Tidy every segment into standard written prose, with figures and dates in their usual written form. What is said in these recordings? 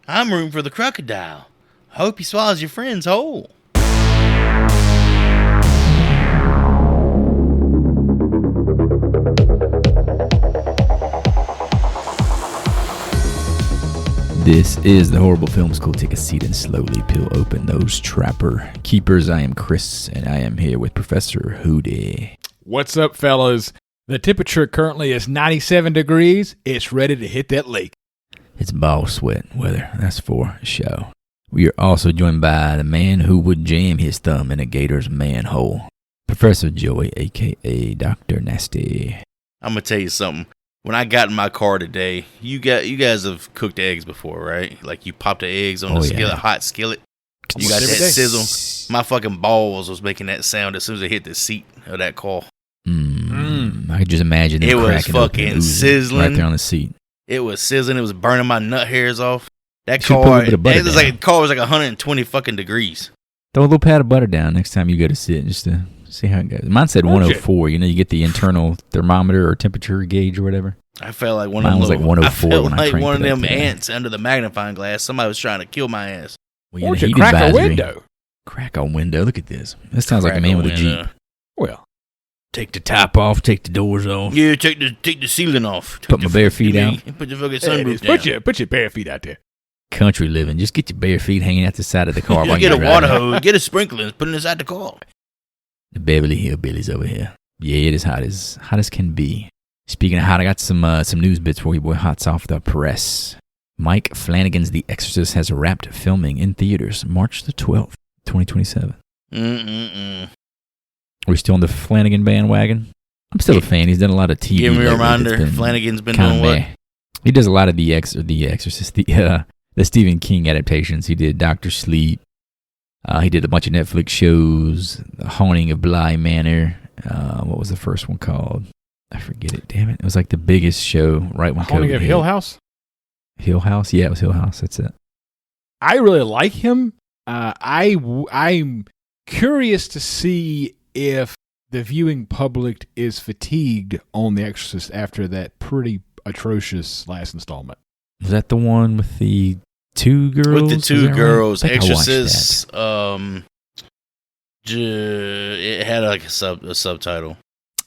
I'm rooting for the crocodile. Hope he swallows your friends whole. This is the Horrible Film School. Take a seat and slowly peel open those trapper keepers. I am Chris, and I am here with Professor Hootie. What's up, fellas? The temperature currently is 97 degrees. It's ready to hit that lake. It's ball sweat weather. That's for show. We are also joined by the man who would jam his thumb in a gator's manhole, Professor Joey, a.k.a. Dr. Nasty. I'm going to tell you something. When I got in my car today, you guys have cooked eggs before, right? Like you pop the eggs on the skillet, hot skillet. You got that sizzle. My fucking balls was making that sound as soon as I hit the seat of that car. I could just imagine it was fucking sizzling right there on the seat. It was sizzling. It was burning my nut hairs off. That car, it was like the car was like 120 fucking degrees. Throw a little pat of butter down next time you go to sit, just to see how it goes. Mine said 104. You know, you get the internal thermometer or temperature gauge or whatever. I felt like Mine was like 104 I felt when I like cranked one of it up them today. ants under the magnifying glass. Somebody was trying to kill my ass. Well, Why don't you crack a window? Crack a window. Look at this. This sounds like a man with a Jeep. Well, take the top off. Take the doors off. Yeah, take the ceiling off. Put my bare feet out. Put your fucking sunroof down. Put your bare feet out there. Country living. Just get your bare feet hanging out the side of the car. Just get a water hose. Get a sprinkler and put it inside the car. The Beverly Hillbillies over here. Yeah, it is hot as can be. Speaking of hot, I got some news bits for you, boy. Hot's off the press. Mike Flanagan's The Exorcist has wrapped filming in theaters March the 12th, 2027. Are we still on the Flanagan bandwagon? I'm still a fan. He's done a lot of TV. Give me a reminder. Flanagan's been doing what? He does a lot of The Exorcist, the Stephen King adaptations. He did Dr. Sleep. He did a bunch of Netflix shows. The Haunting of Bly Manor. What was the first one called? I forget it. Damn it! It was like the biggest show right when Haunting of Hill House. Hill House, yeah, it was Hill House. That's it. I really like him. I'm curious to see if the viewing public is fatigued on The Exorcist after that pretty atrocious last installment. Was that the one with the two girls? With the two girls, right? Exorcist. It had like a subtitle.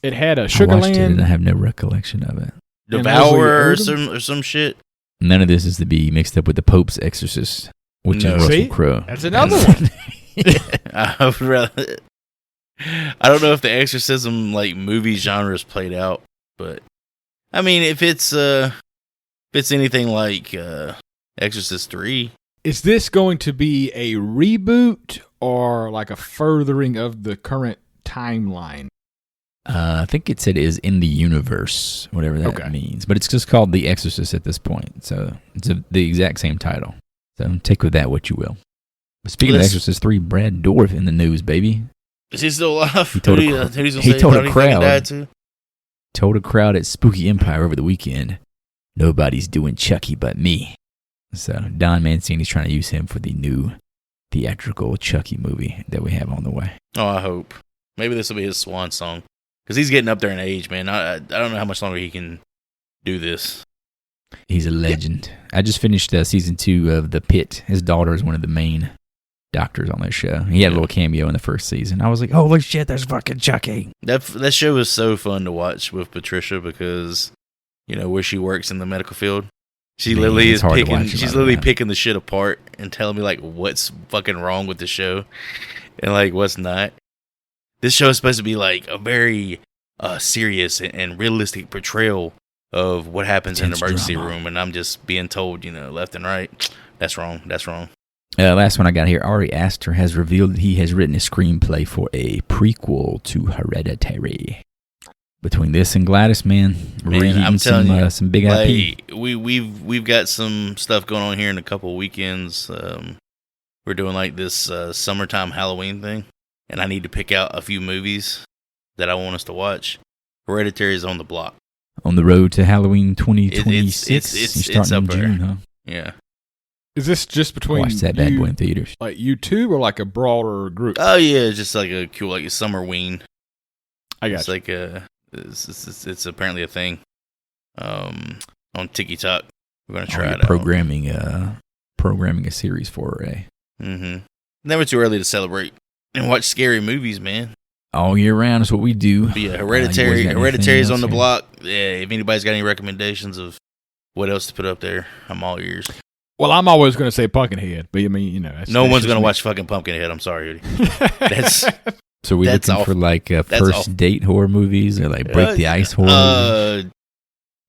It had a Sugarland. I watched it and I Sugarland. have no recollection of it. Devourer or some shit. None of this is to be mixed up with the Pope's Exorcist, which is Russell Crowe. That's another one. I would rather. I don't know if the exorcism like movie genre is played out, but I mean, if it's anything like Exorcist 3, is this going to be a reboot or like a furthering of the current timeline? I think it said it is in the universe, whatever that means. But it's just called The Exorcist at this point. So it's the exact same title. So take with that what you will. But speaking of Exorcist 3, Brad Dourif in the news, baby. Is he still alive? He told a crowd at Spooky Empire over the weekend, nobody's doing Chucky but me. So Don Mancini's trying to use him for the new theatrical Chucky movie that we have on the way. Oh, I hope. Maybe this will be his swan song. Because he's getting up there in age, man. I don't know how much longer he can do this. He's a legend. I just finished season 2 of The Pit. His daughter is one of the main doctors on that show. He had a little cameo in the first season. I was like, holy shit, there's fucking Chucky. That show is so fun to watch with Patricia because, you know, where she works in the medical field. She literally is picking. She's literally picking the shit apart and telling me like what's fucking wrong with the show and like what's not. This show is supposed to be like a very serious and realistic portrayal of what happens in the emergency room, and I'm just being told, you know, left and right, that's wrong. Last one I got here, Ari Aster has revealed that he has written a screenplay for a prequel to Hereditary. Between this and Gladys, man, I'm telling you, some big like, IP. We've got some stuff going on here in a couple of weekends. We're doing like this summertime Halloween thing, and I need to pick out a few movies that I want us to watch. Hereditary is on the block. On the road to Halloween 2026. It's You're starting up in June, there. huh? Yeah. Is this just between Watch that bad boy in theaters. like you two, or like a broader group? Oh yeah, it's just like a cool like a summer ween. I got it's like it's apparently a thing. On TikTok. We're gonna try it out. Programming programming a series for her, eh? Mm-hmm. Never too early to celebrate and watch scary movies, man. All year round is what we do. Yeah, Hereditary's on the block. Yeah, if anybody's got any recommendations of what else to put up there, I'm all ears. Well, I'm always going to say Pumpkinhead, but I mean, you know. No one's going to watch fucking Pumpkinhead. I'm sorry. That's so we're looking for like first date horror movies or like break the ice horror movies?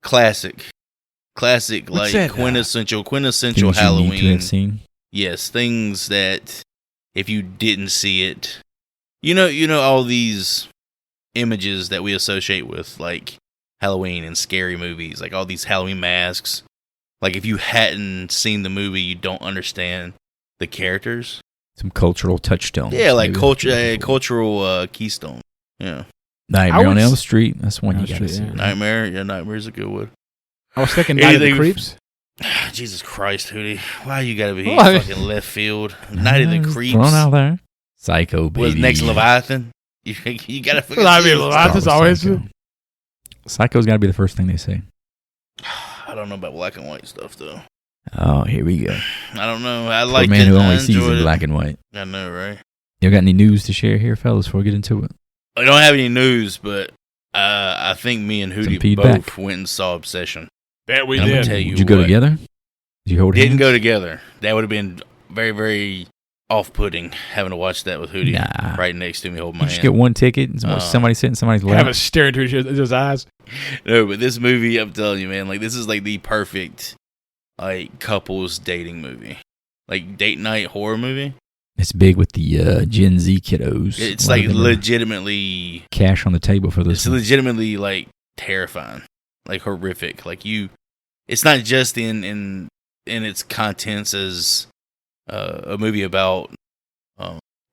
Classic, like that? quintessential things Halloween. You need to have seen? Yes, things that if you didn't see it, you know all these images that we associate with like Halloween and scary movies, like all these Halloween masks. Like, if you hadn't seen the movie, you don't understand the characters. Some cultural touchstones. Yeah, like cultural keystone. Yeah. Nightmare on Elm Street. That's one you got to see. Nightmare's a good one. I was thinking Night of the Creeps. Jesus Christ, Hootie. Why you got to be fucking left field? Night of the Creeps. Thrown out there. Psycho, baby. What's next, Leviathan? You got to fucking Leviathan's always good. Psycho's got to be the first thing they say. I don't know about black and white stuff, though. Oh, here we go. I don't know. I like man who only sees in black and white. I know, right? You got any news to share here, fellas, before we get into it? I don't have any news, but I think me and Hootie both went and saw Obsession. That we did. Did you go together? Did you hold hands? Didn't go together. That would have been very, very off-putting, having to watch that with Hootie right next to me holding my hand. Just get one ticket and somebody sit in somebody's lap. Have a stare into his eyes. No, but this movie, I'm telling you, man, like this is like the perfect like couples dating movie. Like date night horror movie. It's big with the Gen Z kiddos. It's like legitimately cash on the table for this. It's legitimately like terrifying. Like horrific. Like it's not just in its contents as a movie about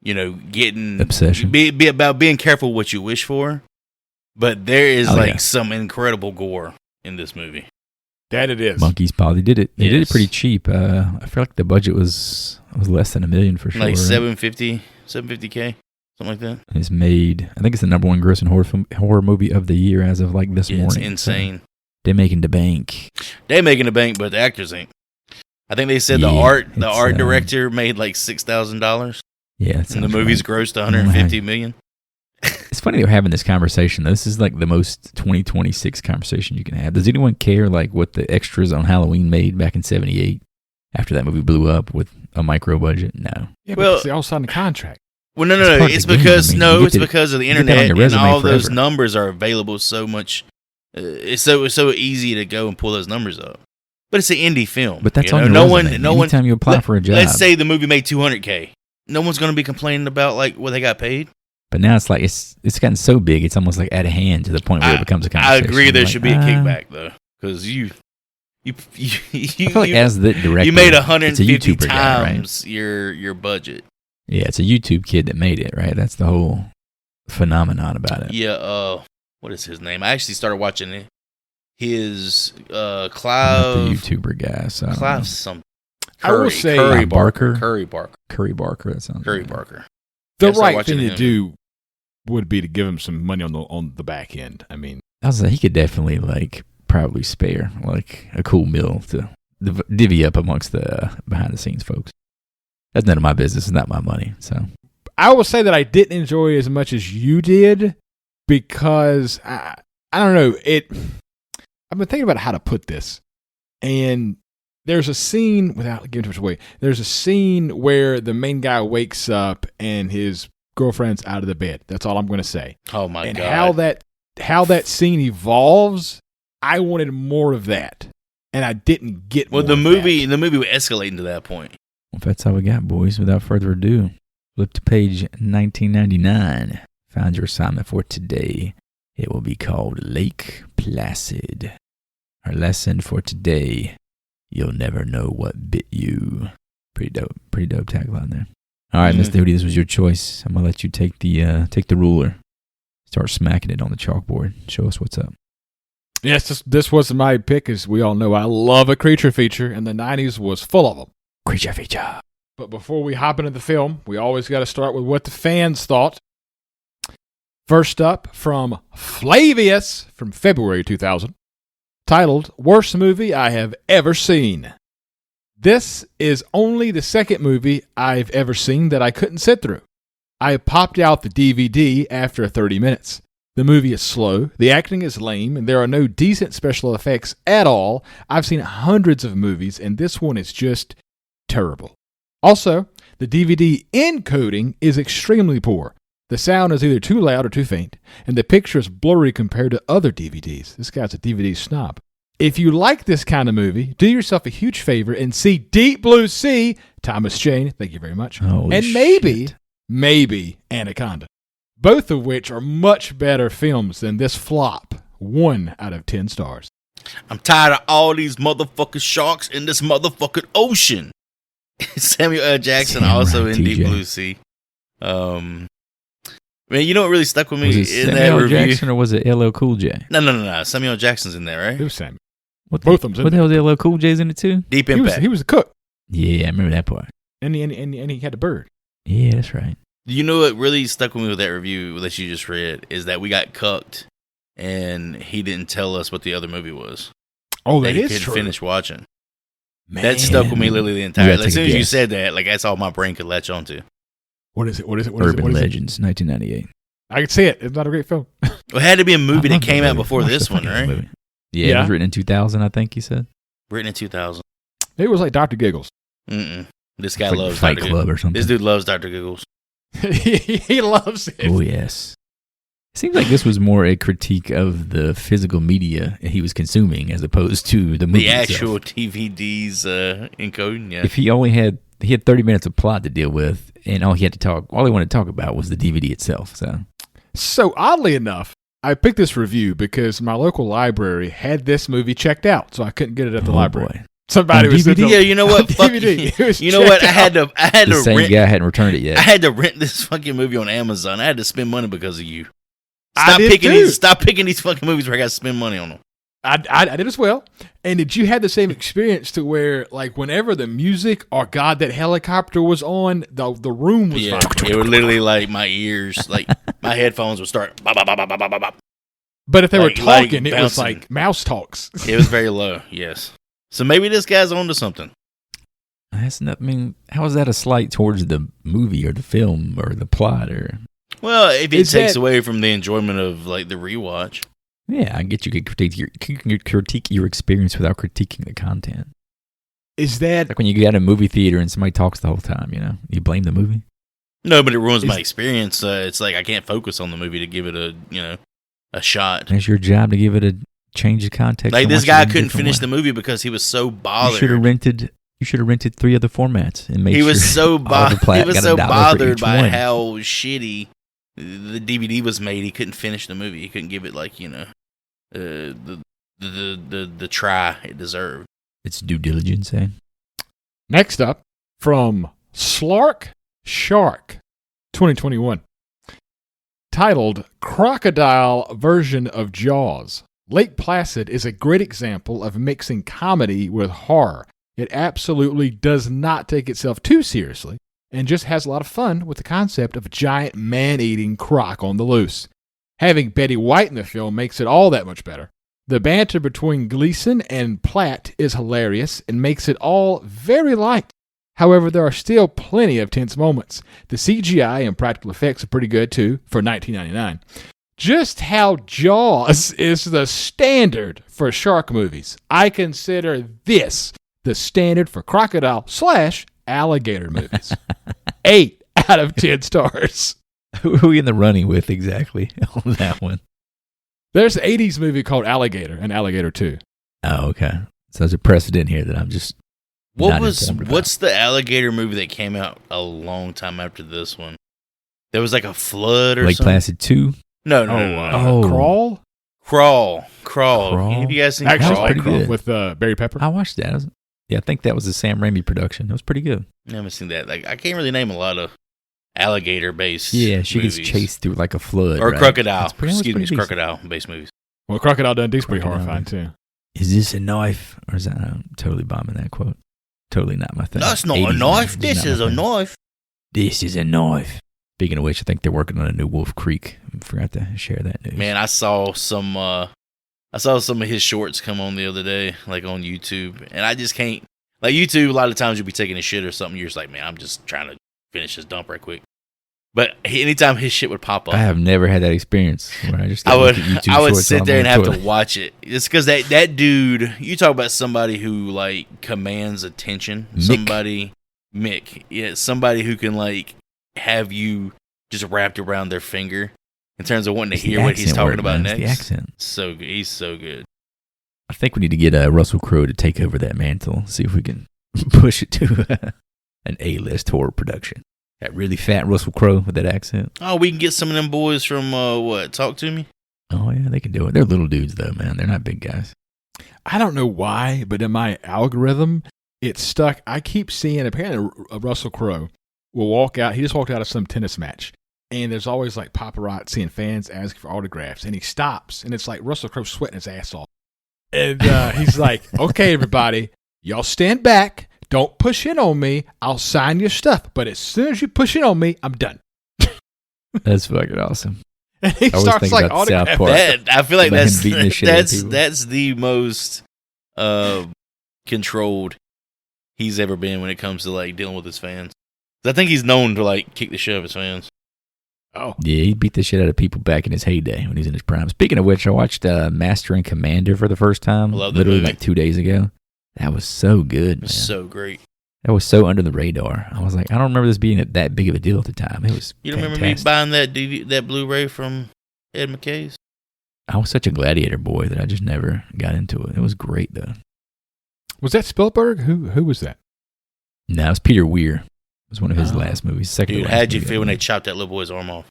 getting obsession. Be about being careful what you wish for. But there is some incredible gore in this movie. That it is. Monkeys probably did it. They did it pretty cheap. I feel like the budget was less than $1 million for sure. Like $750K, something like that. It's made. I think it's the number one grossing horror movie of the year as of like this morning. It's insane. So they're making the bank. They're making the bank, but the actors ain't. I think they said the art director made like $6,000. Yeah, and the movie's grossed $150 million. It's funny they're having this conversation. This is like the most 2026 conversation you can have. Does anyone care like what the extras on Halloween made back in '78 after that movie blew up with a micro budget? No. Yeah, because they all signed a contract. Well, no. It's because because of the internet and all those numbers are available so much. It's so easy to go and pull those numbers up. But it's an indie film. But that's on your resume. Anytime you apply for a job. Let's say the movie made $200K. No one's going to be complaining about like what they got paid. But now it's like it's gotten so big, it's almost like out of hand to the point where it becomes a conversation. I agree, there should be a kickback though, because you I feel like as the director, you made 150 times your budget. Yeah, it's a YouTube kid that made it, right? That's the whole phenomenon about it. Yeah. What is his name? I actually started watching it. His Clive, the YouTuber guy. So Clive something. I will say Curry Barker. Curry Barker. That sounds. Curry Barker. The right thing to do would be to give him some money on the back end. I mean, I was like, he could definitely like probably spare like a cool meal to divvy up amongst the behind the scenes folks. That's none of my business. It's not my money. So I will say that I didn't enjoy it as much as you did because I don't know it. I've been thinking about how to put this, and there's a scene, without giving too much away, there's a scene where the main guy wakes up and his girlfriend's out of the bed. That's all I'm going to say. Oh, my God. And how that scene evolves, I wanted more of that. And I didn't get more the movie would escalate to that point. Well, if that's all we got, boys, without further ado, flip to page 1999. Found your assignment for today. It will be called Lake Placid. Our lesson for today: you'll never know what bit you. Pretty dope tagline there. All right, Mr. Hootie, this was your choice. I'm gonna let you take the ruler, start smacking it on the chalkboard. Show us what's up. Yes, this was my pick, as we all know. I love a creature feature, and the '90s was full of them. Creature feature. But before we hop into the film, we always got to start with what the fans thought. First up, from Flavius from February 2000. Titled, Worst Movie I Have Ever Seen. This is only the second movie I've ever seen that I couldn't sit through. I popped out the DVD after 30 minutes. The movie is slow, the acting is lame, and there are no decent special effects at all. I've seen hundreds of movies, and this one is just terrible. Also, the DVD encoding is extremely poor. The sound is either too loud or too faint, and the picture is blurry compared to other DVDs. This guy's a DVD snob. If you like this kind of movie, do yourself a huge favor and see Deep Blue Sea, Thomas Jane, thank you very much, Holy and maybe Anaconda. Both of which are much better films than this flop. 1 out of 10 stars. I'm tired of all these motherfucking sharks in this motherfucking ocean. Samuel L. Jackson also in Deep Blue Sea. Man, you know what really stuck with me in that review? Samuel Jackson or was it LL Cool J? No. Samuel L. Jackson's in there, right? It was Samuel. Both of them's in what the there. hell was LL Cool J's in it too? Deep Impact. He was a cook. Yeah, I remember that part. And he had a bird. Yeah, that's right. You know what really stuck with me with that review that you just read is that we got cucked and he didn't tell us what the other movie was. Oh, that that he is couldn't true. finish watching. Man. That stuck with me literally the entire. gotta As soon take as a you guess. said that, like that's all my brain could latch onto. What is it? Urban Legends, 1998. I could see it. It's not a great film. It had to be a movie I that love came that out movie. before Watch this the one, fucking right? movie. Yeah, it was written in 2000, I think you said. Written in 2000. It was like Dr. Giggles. This guy Like loves Fight Dr. Club Giggles. or something. This dude loves Dr. Giggles. He loves it. Oh, yes. It seems like this was more a critique of the physical media he was consuming as opposed to the movie The actual itself. DVD's encoding, yeah. If he had 30 minutes of plot to deal with, and all he wanted to talk about was the DVD itself. So oddly enough, I picked this review because my local library had this movie checked out, so I couldn't get it at the library. Boy. Somebody On was DVD? Yeah, you know what? Fuck DVD. It was you know what? checked I had The to same rent. guy hadn't returned it yet. I had to rent this fucking movie on Amazon. I had to spend money because of you. I Stop did picking too. these. Stop picking these fucking movies where I got to spend money on them. I did as well. And did you have the same experience to where, like, whenever the music or God, that helicopter was on, the room was Yeah, vibrating? it would literally like my ears, like my headphones would start. Bop, bop, bop, bop, bop, bop, bop. But if they were like talking, it was bouncing. like mouse talks. It was very low. Yes. So maybe this guy's onto something. That's not. I mean, how is that a slight towards the movie or the film or the plot or? Well, if it Is takes that- away from the enjoyment of like the rewatch. Yeah, I get you could critique your experience without critiquing the content. Is that Like when you get out of a movie theater and somebody talks the whole time, you blame the movie. No, but it ruins my Is- experience. It's like I can't focus on the movie to give it a shot. It's your job to give it a change of context. Like and this watch it guy in a couldn't different finish way. the movie because he was so You bothered. should have rented. You should have rented 3 other formats and made He sure was so all the bothered. Platt He was got so $1 for bothered each by one. how shitty the DVD was made. He couldn't finish the movie. He couldn't give it the try it deserved. It's due diligence, eh? next up from Slark Shark 2021? Titled Crocodile Version of Jaws. Lake Placid is a great example of mixing comedy with horror. It absolutely does not take itself too seriously and just has a lot of fun with the concept of a giant man-eating croc on the loose. Having Betty White in the film makes it all that much better. The banter between Gleeson and Platt is hilarious and makes it all very light. However, there are still plenty of tense moments. The CGI and practical effects are pretty good too for 1999. Just how Jaws is the standard for shark movies, I consider this the standard for crocodile/alligator movies. 8 out of 10 stars. Who are we in the running with exactly on that one? There's an 80s movie called Alligator and Alligator 2. Oh, okay. So there's a precedent here that I'm just not informed about. What's the alligator movie that came out a long time after this one? There was like a flood or Lake something. Placid 2? No. Crawl? Crawl. Have you guys seen Actually, Crawl? pretty good. with Barry Pepper. I watched that. I think that was a Sam Raimi production. It was pretty good. I haven't seen that. Like I can't really name a lot of alligator-based Yeah, she movies. gets chased through like a flood. Or right? crocodile. That's pretty- that was Excuse me, pretty it's decent. crocodile-based movies. Well, Crocodile Dundee's pretty Crocodile horrifying too. Is this a knife? Or is that, I'm totally bombing that quote. Totally not my thing. That's not a 80s knife. movies This not is my a thing. knife. This is a knife. Speaking of which, I think they're working on a new Wolf Creek. I forgot to share that news. Man, I saw some of his shorts come on the other day, like on YouTube, and I just can't. Like you two, a lot of times you'll be taking a shit or something. You're just like, man, I'm just trying to finish this dump right quick. But anytime his shit would pop up, I have never had that experience where I would sit there and have to watch it. It's because that dude, you talk about somebody who like commands attention. Mick, yeah, somebody who can like have you just wrapped around their finger in terms of wanting to hear what he's talking about next. The accent, so good. He's so good. I think we need to get Russell Crowe to take over that mantle. See if we can push it to an A-list horror production. That really fat Russell Crowe with that accent. Oh, we can get some of them boys from, Talk to Me? Oh, yeah, they can do it. They're little dudes, though, man. They're not big guys. I don't know why, but in my algorithm, it's stuck. I keep seeing, apparently, Russell Crowe will walk out. He just walked out of some tennis match. And there's always, like, paparazzi and fans asking for autographs. And he stops, and it's like Russell Crowe sweating his ass off. And he's like, okay, everybody, y'all stand back. Don't push in on me. I'll sign your stuff. But as soon as you push in on me, I'm done. That's fucking awesome. And he starts like autograph. I feel like that's the most controlled he's ever been when it comes to like dealing with his fans. I think he's known to like kick the shit out of his fans. Oh yeah, he beat the shit out of people back in his heyday when he was in his prime. Speaking of which, I watched Master and Commander for the first time. Literally like 2 days ago. That was so good, man. It was so great. That was so under the radar. I was like, I don't remember this being that big of a deal at the time. It was You remember me buying that Blu-ray from Ed McKay's? I was such a Gladiator boy that I just never got into it. It was great, though. Was that Spielberg? Who was that? No, it was Peter Weir. It was one of his last movies. Dude, how'd you feel when they chopped that little boy's arm off?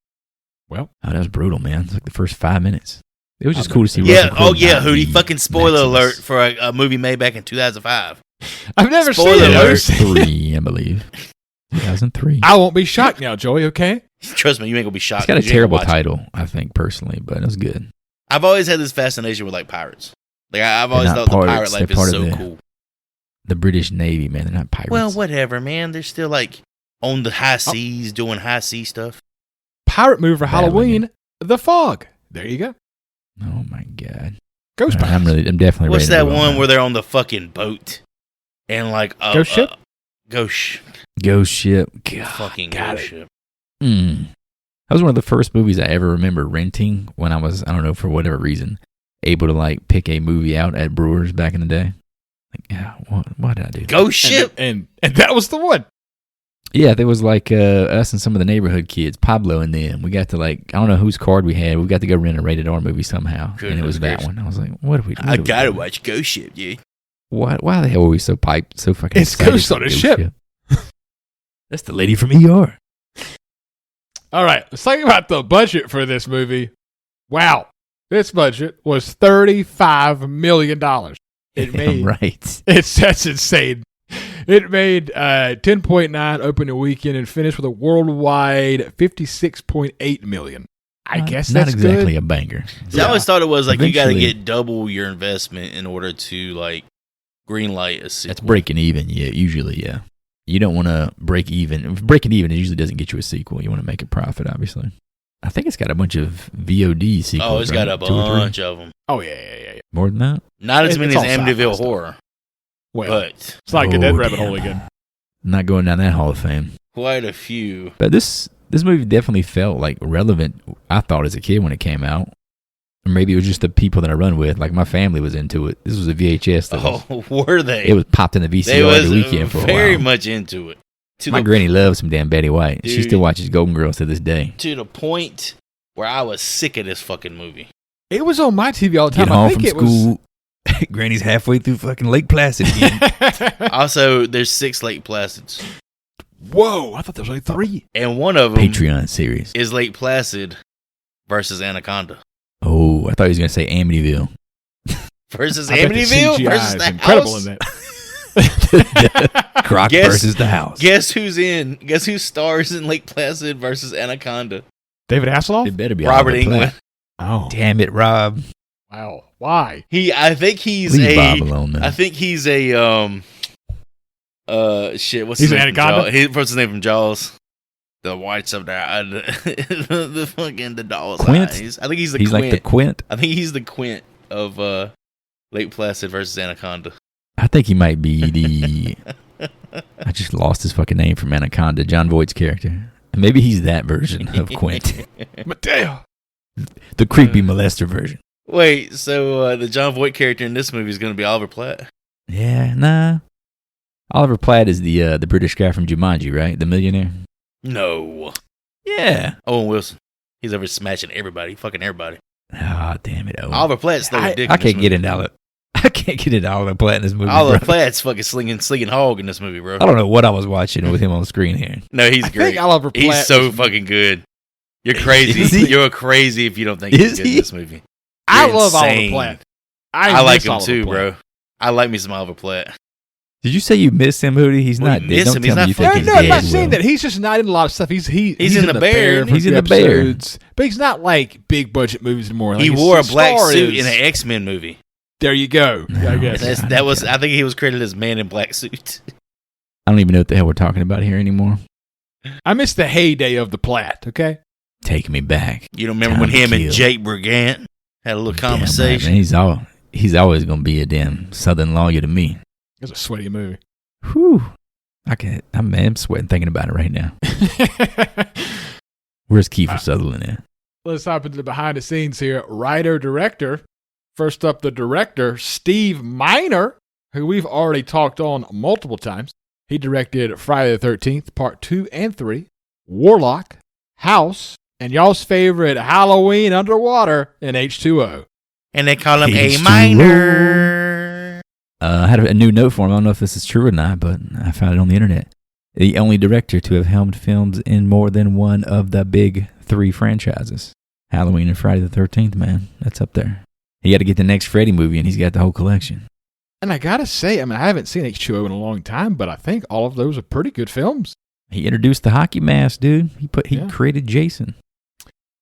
Well, that was brutal, man. It was like the first 5 minutes. It was just cool to see. Yeah, Hootie. Fucking spoiler alert for a movie made back in 2005. I've never seen it. 2003, I believe. 2003. I won't be shocked now, Joey, okay? Trust me, you ain't gonna be shocked. It's got a terrible title, I think, personally, but it was good. I've always had this fascination with, like, pirates. Like, I've always thought the pirate life is so cool. The British Navy, man, they're not pirates. Well, whatever, man. They're still, like, on the high seas, doing high sea stuff. Pirate movie for Halloween, The Fog. There you go. Oh, my God. Ghost Pirates. I'm definitely What's that one where they're on the fucking boat? And, Ghost Ship? Ghost Ship. God, fucking Ghost Ship. That was one of the first movies I ever remember renting when I was, I don't know, for whatever reason, able to, like, pick a movie out at Brewers back in the day. Like, yeah, what did I do? Ghost Ship? And that was the one. Yeah, there was like us and some of the neighborhood kids, Pablo and them. We got to I don't know whose card we had. We got to go rent a rated R movie somehow, and it was that one. I was like, what are we doing? I gotta watch Ghost Ship, dude. Why the hell were we so piped, so fucking It's Ghost on a ship. That's the lady from ER. All right, let's talk about the budget for this movie. Wow, this budget was $35 million. It made right. That's insane. It made 10.9 opening weekend and finished with a worldwide 56.8 million. I guess that's not exactly good. A banger. See, I always thought it was like you got to get double your investment in order to like greenlight a sequel. That's breaking even. Yeah, usually, yeah. You don't want to break even. If breaking even, it usually doesn't get you a sequel. You want to make a profit, obviously. I think it's got a bunch of VOD sequels. Oh, it's got a bunch of them. Oh yeah. More than that? Not as many as Amityville Horror. Well, but it's not a dead rabbit hole again. Not going down that Hall of Fame. Quite a few. But this movie definitely felt like relevant, I thought, as a kid when it came out. Or maybe it was just the people that I run with. Like, my family was into it. This was a VHS. Were they? It was popped in the VCR every weekend for a while. Very much into it. My granny loves some damn Betty White. Dude, she still watches Golden Girls to this day. To the point where I was sick of this fucking movie. It was on my TV all the time. Get home from school. Granny's halfway through fucking Lake Placid again. Also, there's 6 Lake Placids. Whoa, I thought there was only 3. And one of them Patreon series is Lake Placid versus Anaconda. Oh, I thought he was going to say Amityville. Versus Amityville versus the incredible house. In that. Croc versus the house. Guess who stars in Lake Placid versus Anaconda? David Hasselhoff? It better be Robert Englund. Oh, damn it, Rob. Wow. Why? I think he's Leave Bob alone, man. I think he's a shit. What's he's his an name? Anaconda. What's his name from Jaws? The whites up there, the fucking the doll's Quint? eyes. I think he's the He's Quint. like the Quint. I think he's the Quint of Lake Placid versus Anaconda. I think he might be the... I just lost his fucking name from Anaconda, John Voight's character. Maybe he's that version of Quint. Mateo. The creepy molester version. Wait, so the John Voight character in this movie is going to be Oliver Platt? Yeah, nah. Oliver Platt is the British guy from Jumanji, right? The millionaire? No. Yeah. Owen Wilson. He's over smashing everybody, fucking everybody. Ah, damn it, Owen. Oliver Platt's throwing dick. I can't get into Oliver. I can't get into Oliver Platt in this movie. Oliver Platt's fucking slinging hog in this movie, bro. I don't know what I was watching with him on the screen here. No, he's great. Think Oliver Platt he's so fucking good. You're crazy. You're crazy if you don't think he's good in this movie. I love Oliver Platt. I like him too, bro. I like me some Oliver Platt. Did you say you miss him, Hootie? He's not dead. Don't tell me you think he's dead. No, I'm not saying that. He's just not in a lot of stuff. He's in the Bear. He's in the Bear. But he's not like big budget movies anymore. Like he wore a black suit in an X-Men movie. There you go. No, I guess. I think he was credited as Man in Black Suit. I don't even know what the hell we're talking about here anymore. I miss the heyday of the Platt, okay? Take me back. You don't remember when him and Jake Brigant had a little conversation? Right, he's always going to be a damn Southern lawyer to me. It's a sweaty movie. Whew. I'm sweating thinking about it right now. Where's Kiefer Sutherland at? Let's hop into the behind the scenes here. Writer, director. First up, the director, Steve Miner, who we've already talked on multiple times. He directed Friday the 13th, Part 2 and 3, Warlock, House, and y'all's favorite Halloween Underwater in H2O. And they call him A Miner. I had a new note for him. I don't know if this is true or not, but I found it on the internet. The only director to have helmed films in more than one of the big 3 franchises. Halloween and Friday the 13th, man. That's up there. He got to get the next Freddy movie, and he's got the whole collection. And I got to say, I haven't seen H2O in a long time, but I think all of those are pretty good films. He introduced the hockey mask, dude. He created Jason.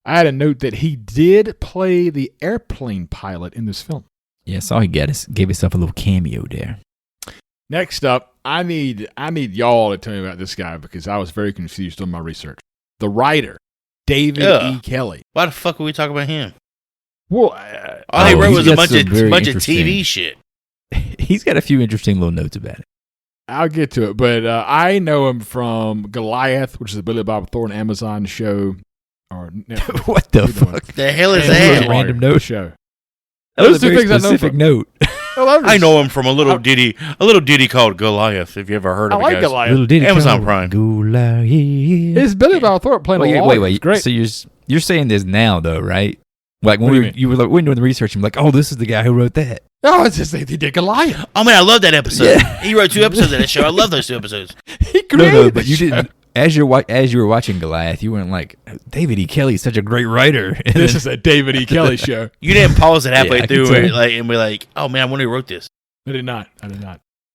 I had a note that he did play the airplane pilot in this film. Yeah, I saw he gave himself a little cameo there. Next up, I need y'all to tell me about this guy because I was very confused on my research. The writer, David E. Kelly. Why the fuck are we talking about him? Well, all he wrote was a bunch of TV shit. He's got a few interesting little notes about it. I'll get to it, but I know him from Goliath, which is a Billy Bob Thornton Amazon show. What the fuck? The hell is that? A random note show. That was a very specific note. I know him from a little ditty called Goliath. If you ever heard of it, guys. Goliath. Little ditty Amazon Prime. Goliath. It's Billy Bob Thornton playing a Wait. Great. So you're saying this now, though, right? Like when you were doing the research, I'm like, oh, this is the guy who wrote that. Oh, it's just they did Goliath. Oh man, I love that episode. Yeah. He wrote 2 episodes of that show. I love those 2 episodes. He created but you didn't. As you were watching Goliath, you weren't like, David E. Kelly is such a great writer. This is a David E. Kelly show. You didn't pause it halfway through it, and be like, oh man, I wonder who wrote this. I did not.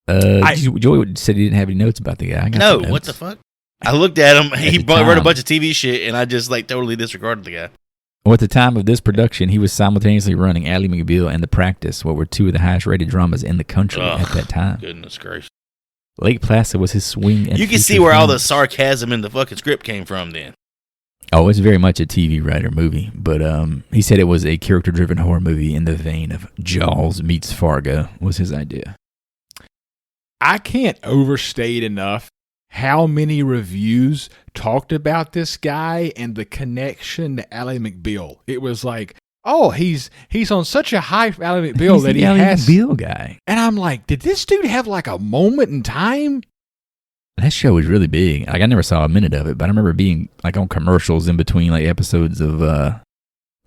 Joey said he didn't have any notes about the guy. No, what the fuck? I looked at him. He wrote a bunch of TV shit, and I just totally disregarded the guy. Well, at the time of this production, he was simultaneously running Ally McBeal and The Practice, what were 2 of the highest-rated dramas in the country at that time. Goodness gracious. Lake Placid was his swing. You can see where all the sarcasm in the fucking script came from then. Oh, it's very much a TV writer movie, but he said it was a character-driven horror movie in the vein of Jaws meets Fargo was his idea. I can't overstate enough how many reviews talked about this guy and the connection to Ally McBeal. It was like, oh, he's on such a high for Ally McBeal he's that the he Ally has McBeal guy. And I'm like, did this dude have like a moment in time? That show was really big. Like I never saw a minute of it, but I remember being like on commercials in between like episodes of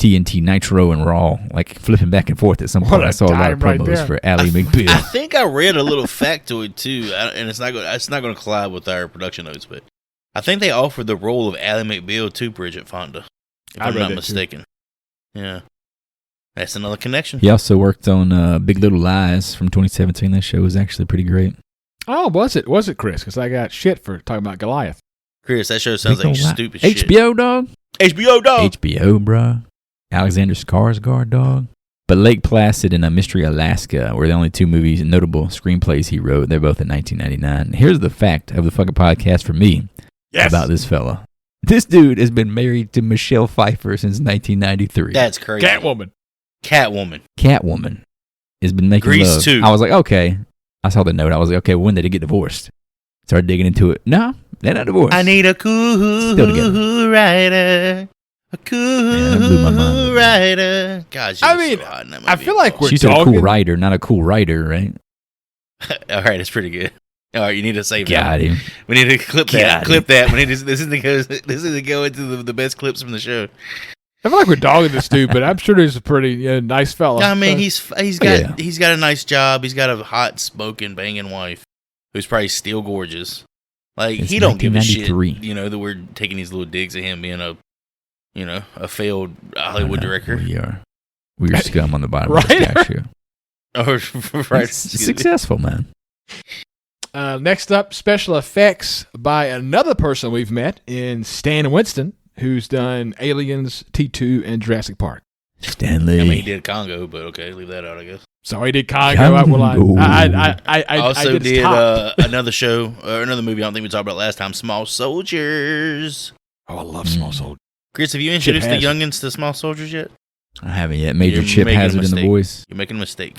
TNT Nitro and Raw, like flipping back and forth at some point. I saw a lot of promos for Ally McBeal. I think I read a little factoid too, and it's not going to collide with our production notes, but I think they offered the role of Ally McBeal to Bridget Fonda, if I'm not mistaken. Too. Yeah, that's another connection. He also worked on Big Little Lies from 2017. That show was actually pretty great. Oh, was it? Was it, Chris? Because I got shit for talking about Goliath. Chris, that show sounds like stupid shit. HBO, dog. HBO, bro. Alexander Skarsgård, dog. But Lake Placid and Mystery Alaska were the only 2 movies and notable screenplays he wrote. They're both in 1999. Here's the fact of the fucking podcast for me about this fella. This dude has been married to Michelle Pfeiffer since 1993. That's crazy. Catwoman has been making Grease love. 2. I was like, okay. I saw the note. I was like, okay, when did they get divorced? Started digging into it. No, they're not divorced. I need a cool rider. A cool rider. God, I mean, so hot in that movie. I feel like we're She's a cool rider, not a cool writer, right? All right, it's pretty good. All right, you need to save Got that. him. We need to clip that. Clip that. We need to. This is to go into the best clips from the show. I feel like we're dogging this dude, but I'm sure he's a pretty nice fella. I mean, he's got a nice job. He's got a hot, smoking, banging wife who's probably still gorgeous. Like It's he don't give a shit. 1993. You know that we're taking these little digs at him being a failed Hollywood director. We're scum on the bottom of Right? the stack shoe. Oh, right. It's successful, man. Next up, special effects by another person we've met in Stan Winston, who's done Aliens, T2, and Jurassic Park. Stanley. I mean, he did Congo, but okay, leave that out, I guess. So he did Congo. I Also did did another show, or another movie I don't think we talked about last time, Small Soldiers. Oh, I love Small Soldiers. Chris, have you introduced the youngins to Small Soldiers yet? I haven't yet. Major You're Chip making a Hazard in the mistake. voice. You're making a mistake.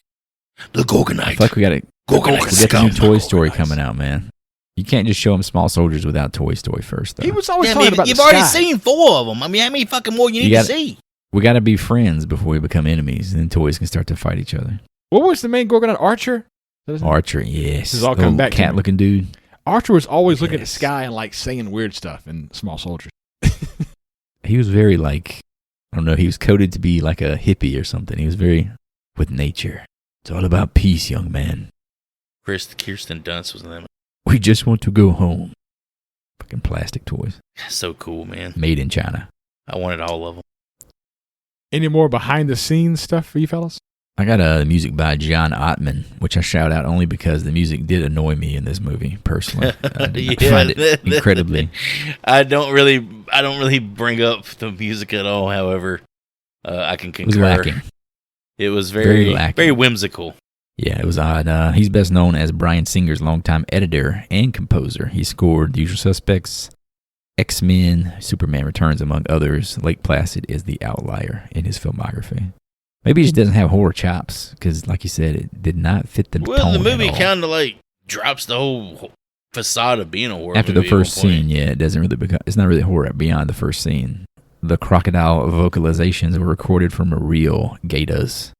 The Gorgonite. I feel like we got the new Toy Story Gorgonites. coming out, man. You can't just show them Small Soldiers without Toy Story first, though. He was always Yeah, talking man, about you've the already sky. seen 4 of them. I mean, how many fucking more you need to see? We got to be friends before we become enemies, and then toys can start to fight each other. What was the main Gorgonite? Archer? Archer, yes. This is all coming back to me. Cat-looking dude. Archer was always looking at the sky and like saying weird stuff in Small Soldiers. He was very like, I don't know, he was coded to be like a hippie or something. He was very with nature. It's all about peace, young man. Kirsten Dunst was in that. We just want to go home. Fucking plastic toys. So cool, man. Made in China. I wanted all of them. Any more behind the scenes stuff for you fellas? I got music by John Ottman, which I shout out only because the music did annoy me in this movie personally. I find it incredibly. I don't really bring up the music at all. However, I can concur. It was lacking. It was very lacking. whimsical. Yeah, it was odd. He's best known as Bryan Singer's longtime editor and composer. He scored The Usual Suspects, X-Men, Superman Returns, among others. Lake Placid is the outlier in his filmography. Maybe he just doesn't have horror chops because, like you said, it did not fit the tone. Well, the movie kind of like drops the whole facade of being a horror after movie the first scene. Yeah, it doesn't really become. It's not really horror beyond the first scene. The crocodile vocalizations were recorded from a real Gators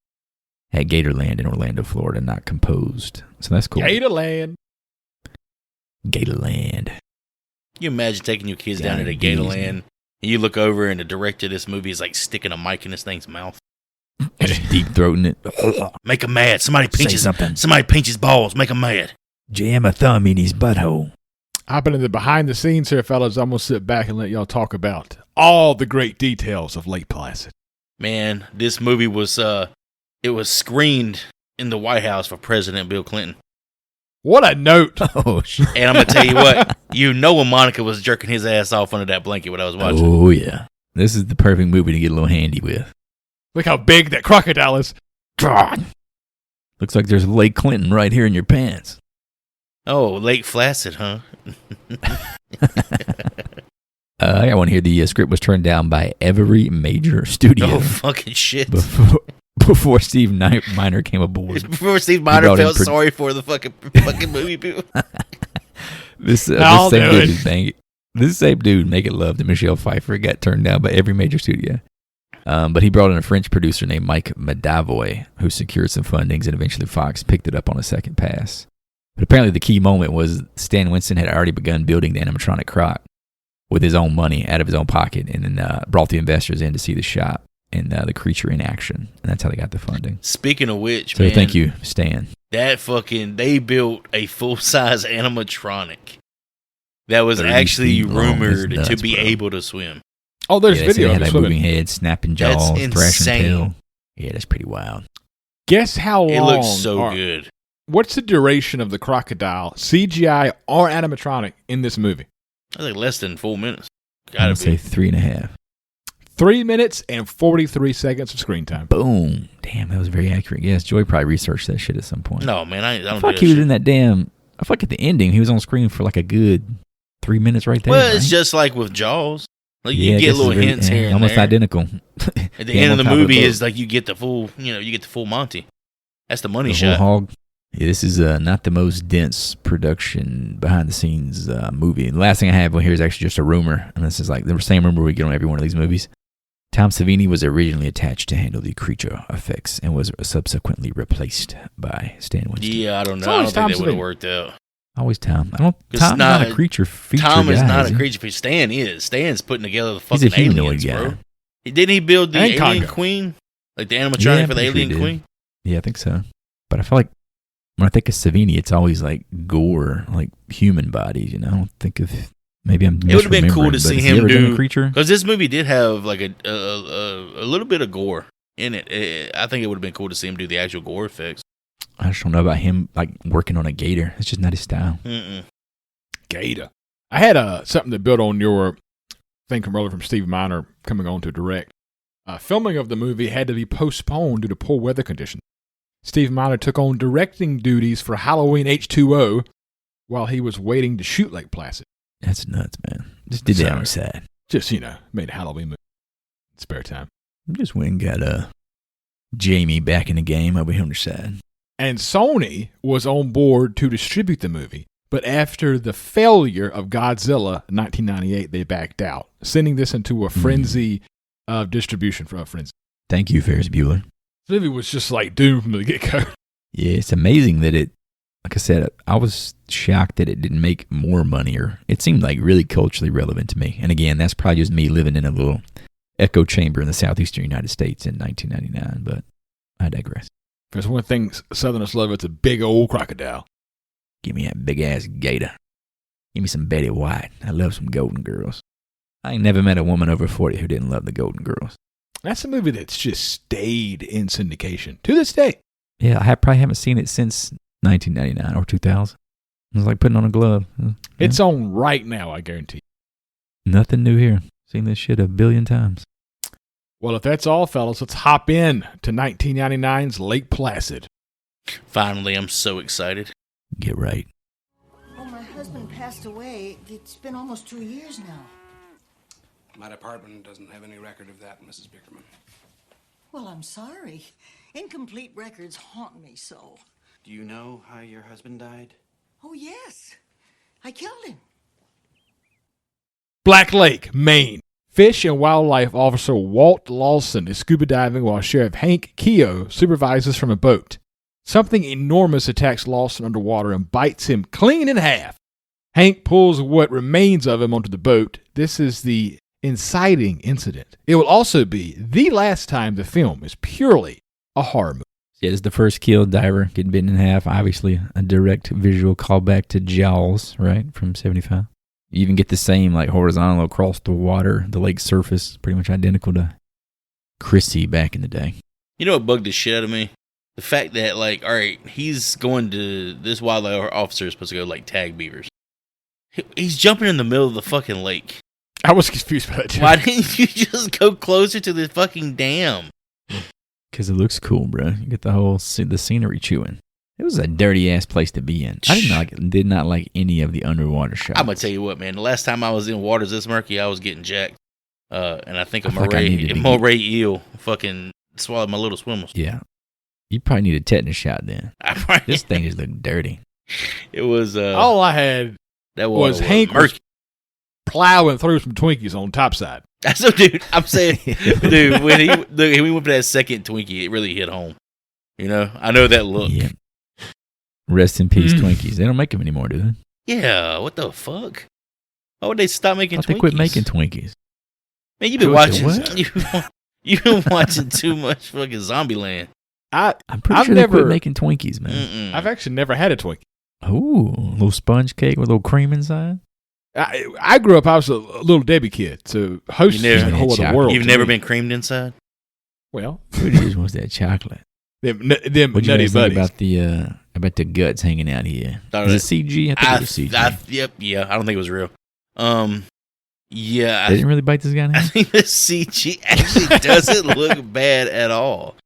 at Gatorland in Orlando, Florida, not composed. So that's cool. Gatorland. Can you imagine taking your kids down to the Gatorland and you look over and the director of this movie is like sticking a mic in this thing's mouth? Just deep throating it. Make him mad. Somebody pinches balls. Make him mad. Jam a thumb in his butthole. Hopping in the behind the scenes here, fellas, I'm going to sit back and let y'all talk about all the great details of Lake Placid. Man, this movie was it was screened in the White House for President Bill Clinton. What a note. Oh, shit. And I'm going to tell you what, when Monica was jerking his ass off under that blanket when I was watching. Oh, yeah. This is the perfect movie to get a little handy with. Look how big that crocodile is. Looks like there's Lake Clinton right here in your pants. Oh, Lake Placid, huh? I got one here. The script was turned down by every major studio. Oh, fucking shit. Before Steve Miner came aboard. Before Steve Miner felt sorry for the fucking movie people. This same dude making love to Michelle Pfeiffer got turned down by every major studio. But he brought in a French producer named Mike Medavoy, who secured some fundings, and eventually Fox picked it up on a second pass. But apparently the key moment was Stan Winston had already begun building the animatronic Croc with his own money out of his own pocket, and then brought the investors in to see the shot and the creature in action. And that's how they got the funding. Speaking of which, so thank you, Stan. They built a full-size animatronic that was actually rumored to be able to swim. Oh, there's video of it like swimming. Moving head, snapping jaws, That's thrashing insane. tail. Yeah, that's pretty wild. Guess how long? It looks so good. What's the duration of the crocodile, CGI or animatronic, in this movie? I think less than 4 minutes. I would say 3.5. 3 minutes and 43 seconds of screen time. Boom. Damn, that was very accurate. Yes, Joy probably researched that shit at some point. No, man, I don't feel like he was in that damn... I feel like at the ending, he was on screen for like a good 3 minutes right there. Well, it's just like with Jaws. Like you get little hints here and almost there. identical. At the end of the movie is like you get the full, you get the full Monty. That's the money shot. Whole hog. Yeah, this is not the most dense production behind the scenes movie. The last thing I have here is actually just a rumor, and this is like the same rumor we get on every one of these movies. Tom Savini was originally attached to handle the creature effects and was subsequently replaced by Stan Winston. Yeah, I don't know. I don't think that would have worked out. Always Tom. Tom's not a creature feature Tom is guy, not a creature feature. Stan is. Stan's putting together the fucking He's a humanoid aliens, guy. bro. Didn't he build the alien Congo. queen? Like the animatronic for the alien queen? Yeah, I think so. But I feel like when I think of Savini, it's always like gore, like human bodies, you know? I don't think of... Maybe I'm It would have been cool to see him do... a creature? Because this movie did have like a little bit of gore in it. I think it would have been cool to see him do the actual gore effects. I just don't know about him like working on a gator. It's just not his style. Gator. I had something that built on your thing from earlier from Steve Miner coming on to direct. Filming of the movie had to be postponed due to poor weather conditions. Steve Miner took on directing duties for Halloween H2O while he was waiting to shoot Lake Placid. That's nuts, man. Just did that on the side. Just, made a Halloween movie in spare time. Just went and got Jamie back in the game over here on the side. And Sony was on board to distribute the movie, but after the failure of Godzilla in 1998, they backed out, sending this into a frenzy of distribution for a frenzy. Thank you, Ferris Bueller. The movie was just like doomed from the get-go. Yeah, it's amazing that it, like I said, I was shocked that it didn't make more money, or it seemed like really culturally relevant to me. And again, that's probably just me living in a little echo chamber in the southeastern United States in 1999, but I digress. There's one thing Southerners love, it's a big old crocodile. Give me that big-ass gator. Give me some Betty White. I love some Golden Girls. I ain't never met a woman over 40 who didn't love the Golden Girls. That's a movie that's just stayed in syndication to this day. Yeah, I probably haven't seen it since 1999 or 2000. It was like putting on a glove. It's on right now, I guarantee you. Nothing new here. Seen this shit 1 billion times. Well, if that's all, fellas, let's hop in to 1999's Lake Placid. Finally, I'm so excited. Get right. Oh, my husband passed away. It's been almost 2 years now. My department doesn't have any record of that, Mrs. Bickerman. Well, I'm sorry. Incomplete records haunt me so. Do you know how your husband died? Oh, yes. I killed him. Black Lake, Maine. Fish and Wildlife Officer Walt Lawson is scuba diving while Sheriff Hank Keogh supervises from a boat. Something enormous attacks Lawson underwater and bites him clean in half. Hank pulls what remains of him onto the boat. This is the inciting incident. It will also be the last time the film is purely a horror movie. Yeah, this is the first kill diver getting bitten in half. Obviously, a direct visual callback to Jaws, right, from 75. You even get the same like horizontal across the water, the lake surface, pretty much identical to Chrissy back in the day. You know what bugged the shit out of me? The fact that, like, all right, he's going to, this wildlife officer is supposed to go, like, tag beavers. He's jumping in the middle of the fucking lake. I was confused by that too. Why didn't you just go closer to the fucking dam? Because it looks cool, bro. You get the whole the scenery chewing. It was a dirty ass place to be in. I did not like any of the underwater shots. I'm gonna tell you what, man. The last time I was in waters this murky, I was getting jacked, and I think a moray eel fucking swallowed my little swimmers. Yeah, you probably need a tetanus shot then. This thing just looked dirty. It was all I had. That was Hank was plowing through some Twinkies on topside. So, dude, I'm saying, dude, when we went for that second Twinkie, it really hit home. You know, I know that look. Yeah. Rest in peace, Twinkies. They don't make them anymore, do they? Yeah, what the fuck? Why would they stop making Twinkies? They quit making Twinkies. Man, you've been watching. You've been watching too much fucking Zombieland. I'm pretty sure they quit making Twinkies, man. I've actually never had a Twinkie. Ooh, a little sponge cake with a little cream inside. I grew up, I was a little Debbie kid, so Hostess is a whole other world. You've never been creamed inside? Well, who just wants that chocolate? Them What'd nutty you buddies. About the guts hanging out here? Is it CG? I think it was CG. Yeah. I don't think it was real. Yeah. They didn't really bite this guy in I think the CG actually doesn't look bad at all.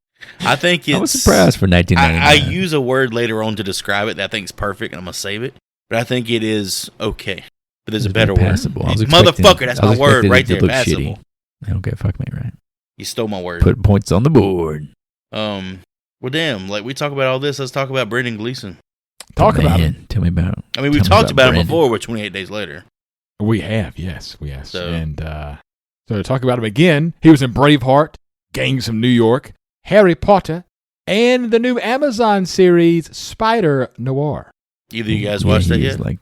I think it's... I was surprised for 1999. I use a word later on to describe it that I think is perfect, and I'm going to save it. But I think it is okay. But there's a better word. Motherfucker, that's my word right there. Passable. Okay, fuck me, right? You stole my word. Put points on the board. Well, damn, like we talk about all this. Let's talk about Brendan Gleeson. Talk about him. Tell me about. I mean, we talked about him before. We're 28 Days Later. We have, yes. So, and so to talk about him again, he was in Braveheart, Gangs of New York, Harry Potter, and the new Amazon series Spider Noir. Either you guys watched that yet? Like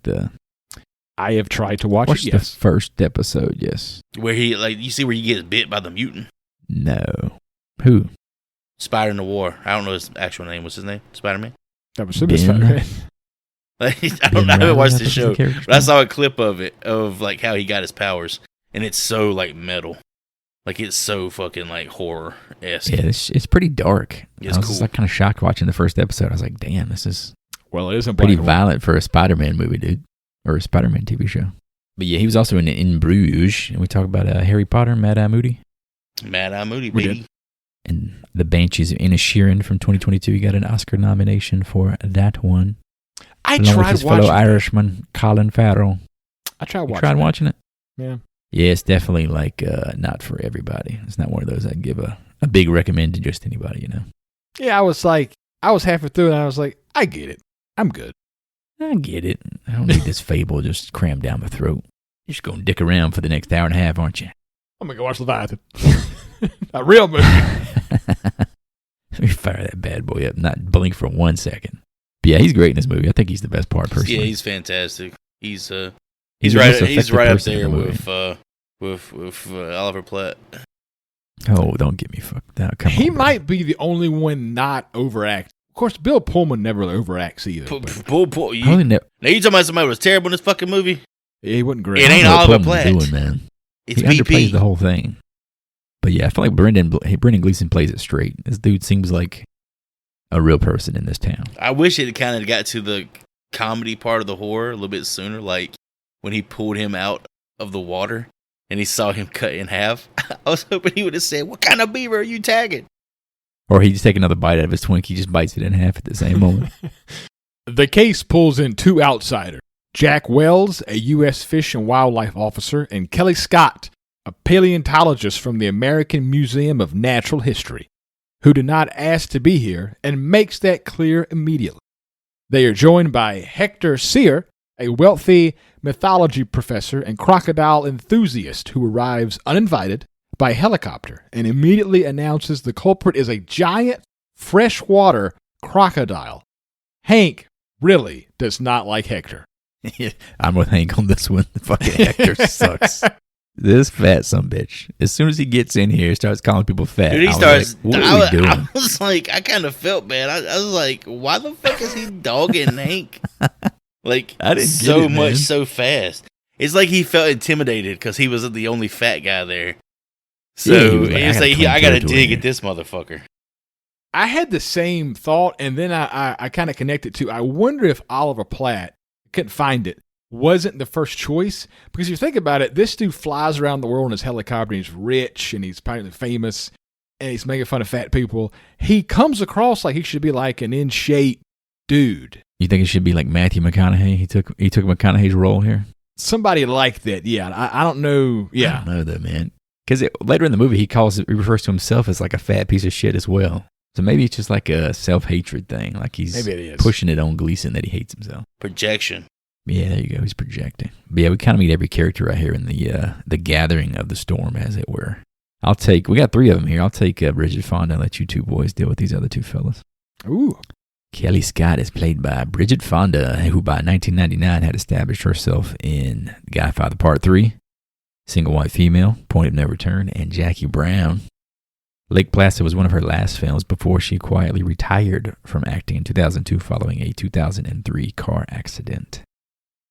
I have tried to watch it. The Yes, first episode. Yes. Where he you see where he gets bit by the mutant. No. Who? Spider Noir. I don't know his actual name. What's his name? Spider-Man? that was Spider-Man. Like, I haven't watched the show, but I saw a clip of it, of like how he got his powers, and it's so like metal. Like it's so fucking like horror-esque. Yeah, it's pretty dark. It's I was cool. just like kind of shocked watching the first episode. I was like, damn, this is Well, it isn't pretty black and white. violent for a Spider-Man movie, dude. Or a Spider-Man TV show. But yeah, he was also in Bruges, and we talk about Harry Potter, Mad Eye Moody. Mad Eye Moody, We baby. And The Banshees of Inisherin from 2022. He got an Oscar nomination for that one. I along with tried his watching fellow it. Irishman, Colin Farrell. I tried You watching tried it. watching it? Yeah. Yeah, it's definitely like not for everybody. It's not one of those I'd give a big recommend to just anybody, you know. Yeah, I was halfway through, and I was like, I get it. I'm good. I get it. I don't need this fable just crammed down my throat. You're just going to dick around for the next hour and a half, aren't you? I'm going to go watch Leviathan. A real movie. Let me fire that bad boy up, not blink for 1 second. But yeah, he's great in this movie. I think he's the best part, personally. Yeah, he's fantastic. He's the right. most He's effective right up person in there the movie. with Oliver Platt. Oh, don't get me fucked out. Come He on, bro. might be the only one not overacting. Of course, Bill Pullman never really overacts either. but Pull. I only know Now you talking about somebody who was terrible in this fucking movie? he wasn't great. It ain't what Oliver Pullman's Platt. doing, man. It's He underplays BP. the whole thing. But yeah, I feel like Brendan Gleeson plays it straight. This dude seems like a real person in this town. I wish it kind of got to the comedy part of the horror a little bit sooner, like when he pulled him out of the water and he saw him cut in half. I was hoping he would have said, "What kind of beaver are you tagging?" Or he just take another bite out of his Twinkie, just bites it in half at the same moment. The case pulls in two outsiders, Jack Wells, a U.S. Fish and Wildlife officer, and Kelly Scott, a paleontologist from the American Museum of Natural History, who did not ask to be here and makes that clear immediately. They are joined by Hector Sear, a wealthy mythology professor and crocodile enthusiast who arrives uninvited by helicopter and immediately announces the culprit is a giant freshwater crocodile. Hank really does not like Hector. I'm with Hank on this one. Fucking Hector sucks. This fat sumbitch. As soon as he gets in here, starts calling people fat. Dude, he I was starts. like, what are we doing? I was like, I kind of felt bad. I was like, why the fuck is he dogging Hank? Like, I didn't so get it, much man. so fast. It's like he felt intimidated because he was the only fat guy there. So Yeah, he was like, it's I like, gotta I got to claim dig territory at this motherfucker. I had the same thought, and then I kind of connected to, I wonder if Oliver Platt, couldn't find it, wasn't the first choice. Because if you think about it, this dude flies around the world in his helicopter, and he's rich, and he's apparently famous, and he's making fun of fat people. He comes across like he should be like an in-shape dude. You think it should be like Matthew McConaughey? He took McConaughey's role here? Somebody like that, yeah. I don't know, yeah. I don't know though, man. Because later in the movie, he refers to himself as like a fat piece of shit as well. So maybe it's just like a self-hatred thing. Like he's Maybe it is. pushing it on Gleeson that he hates himself. Projection. Yeah, there you go. He's projecting. But yeah, we kind of meet every character right here in the gathering of the storm, as it were. We got three of them here. I'll take Bridget, Fonda, and let you two boys deal with these other two fellas. Ooh. Kelly Scott is played by Bridget Fonda, who by 1999 had established herself in Godfather Part 3, Single White Female, Point of No Return, and Jackie Brown. Lake Placid was one of her last films before she quietly retired from acting in 2002 following a 2003 car accident.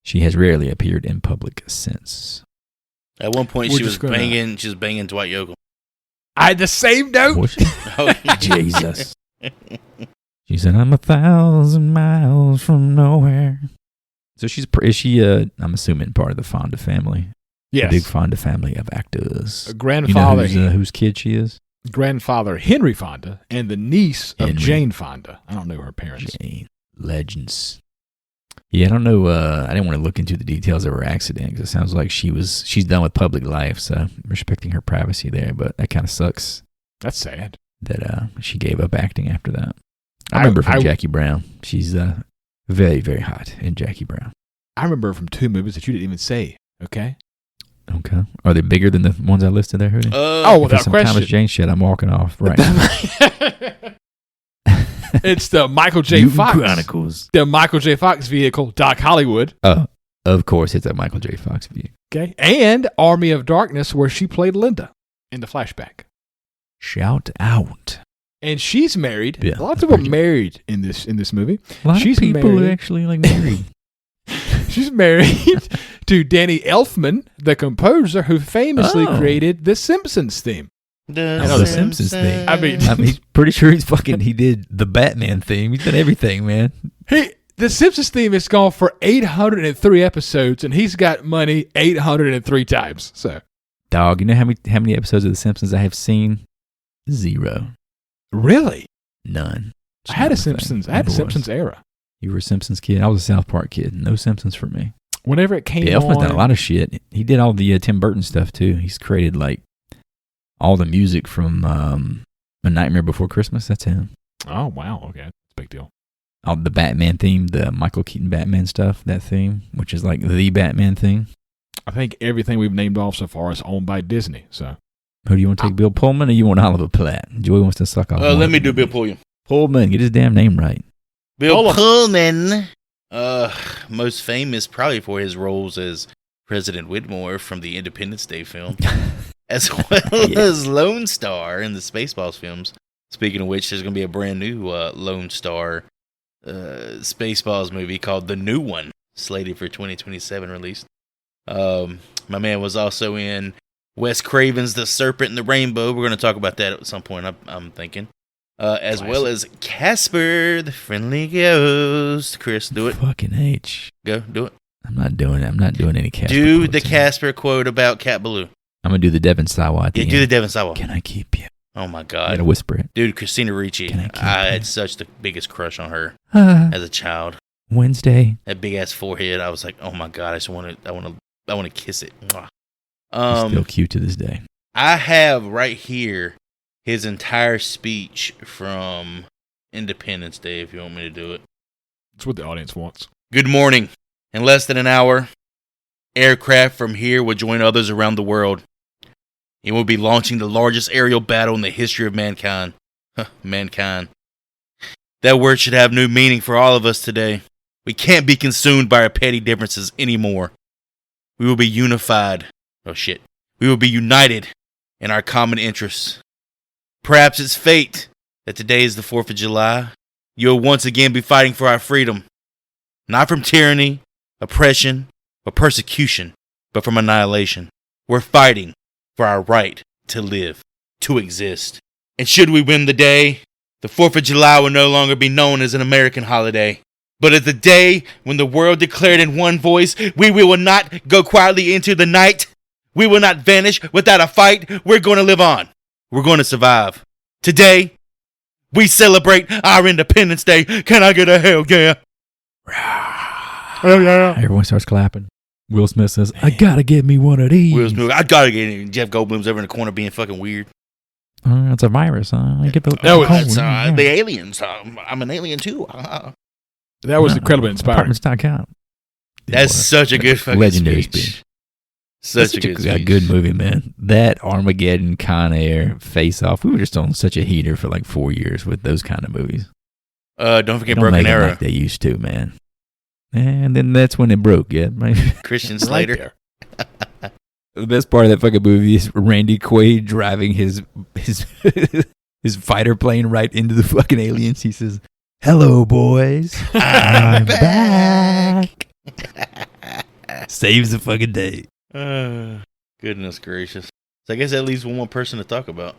She has rarely appeared in public since. At one point, We're she was just gonna- banging Dwight Yoakam. I had the same note. Was she? Oh, Jesus. She said, I'm 1,000 miles from nowhere. So is she, I'm assuming, part of the Fonda family? Yes. The big Fonda family of actors. A grandfather, You know whose kid she is? grandfather Henry Fonda, and the niece of Henry. Jane Fonda. I don't know her parents. Jane. Legends. Yeah, I don't know. I didn't want to look into the details of her accident because it sounds like she's done with public life, so I'm respecting her privacy there. But that kind of sucks That's sad. that she gave up acting after that. I remember from Jackie Brown. She's very, very hot in Jackie Brown. I remember from 2 movies that you didn't even say. Okay. Are they bigger than the ones I listed there, Hootie? Without some question. Thomas Jane shit, I'm walking off right now. It's the Michael J. Newton Fox Chronicles. The Michael J. Fox vehicle, Doc Hollywood. Of course, it's a Michael J. Fox vehicle. Okay. And Army of Darkness, where she played Linda in the flashback. Shout out. And she's married. Yeah, Lots of them married in this movie. A lot of people are actually married. She's married to Danny Elfman, the composer who famously created the Simpsons theme. The Simpsons theme. I mean, pretty sure he did the Batman theme. He's done everything, man. The Simpsons theme has gone for 803 episodes, and he's got money 803 times. So, dog, you know how many episodes of The Simpsons I have seen? 0. Really? None. I had a Simpsons era. You were a Simpsons kid. I was a South Park kid. No Simpsons for me. Whenever it came Elfman's done a lot of shit. He did all the Tim Burton stuff too. He's created all the music from A Nightmare Before Christmas. That's him. Oh wow, okay, that's a big deal. All the Batman theme, the Michael Keaton Batman stuff, that theme, which is like the Batman theme. I think everything we've named off so far is owned by Disney. So, who do you want to take, Bill Pullman, or you want Oliver Platt? Joey wants to suck off. Let me do Bill Pullman. Pullman, get his damn name right. Bill Pullman, most famous probably for his roles as President Whitmore from the Independence Day film, as well as Lone Star in the Spaceballs films. Speaking of which, there's going to be a brand new Lone Star Spaceballs movie called The New One, slated for 2027 release. My man was also in Wes Craven's The Serpent and the Rainbow. We're going to talk about that at some point, I'm thinking. As well as Casper, the Friendly Ghost. Chris, do it. Fucking H. Go, do it. I'm not doing it. I'm not doing any Casper. Do the Casper quote about Cat Ballou. I'm going to do the Devon Sawa. Yeah, do the Devon Sawa. Can I keep you? Oh my God. I got to whisper it. Dude, Christina Ricci. I had such the biggest crush on her as a child. Wednesday. That big ass forehead. I was like, oh my God, I want to kiss it. Still cute to this day. I have right here his entire speech from Independence Day, if you want me to do it. That's what the audience wants. Good morning. In less than an hour, aircraft from here will join others around the world. It will be launching the largest aerial battle in the history of mankind. Mankind. That word should have new meaning for all of us today. We can't be consumed by our petty differences anymore. We will be unified. We will be united in our common interests. Perhaps it's fate that today is the 4th of July. You'll once again be fighting for our freedom. Not from tyranny, oppression, or persecution, but from annihilation. We're fighting for our right to live, to exist. And should we win the day, the 4th of July will no longer be known as an American holiday, but as the day when the world declared in one voice, we will not go quietly into the night. We will not vanish without a fight. We're going to live on. We're going to survive. Today, we celebrate our Independence Day. Can I get a hell yeah? Hell yeah. Everyone starts clapping. Will Smith says, I gotta get me one of these. Will Smith, I gotta get it. Jeff Goldblum's over in the corner being fucking weird. It's a virus. I get the the aliens. I'm an alien too. That was incredibly inspiring. That's such a good fucking legendary speech. Such a good speech. Good movie, man. That Armageddon, Con Air, Face Off. We were just on such a heater for like 4 years with those kind of movies. Don't forget Broken Arrow. Like they used to, man. And then that's when it broke, yeah. Christian Slater. The best part of that fucking movie is Randy Quaid driving his his fighter plane right into the fucking aliens. He says, "Hello, boys. I'm back." Saves the fucking day. Goodness gracious. So I guess that leaves one more person to talk about.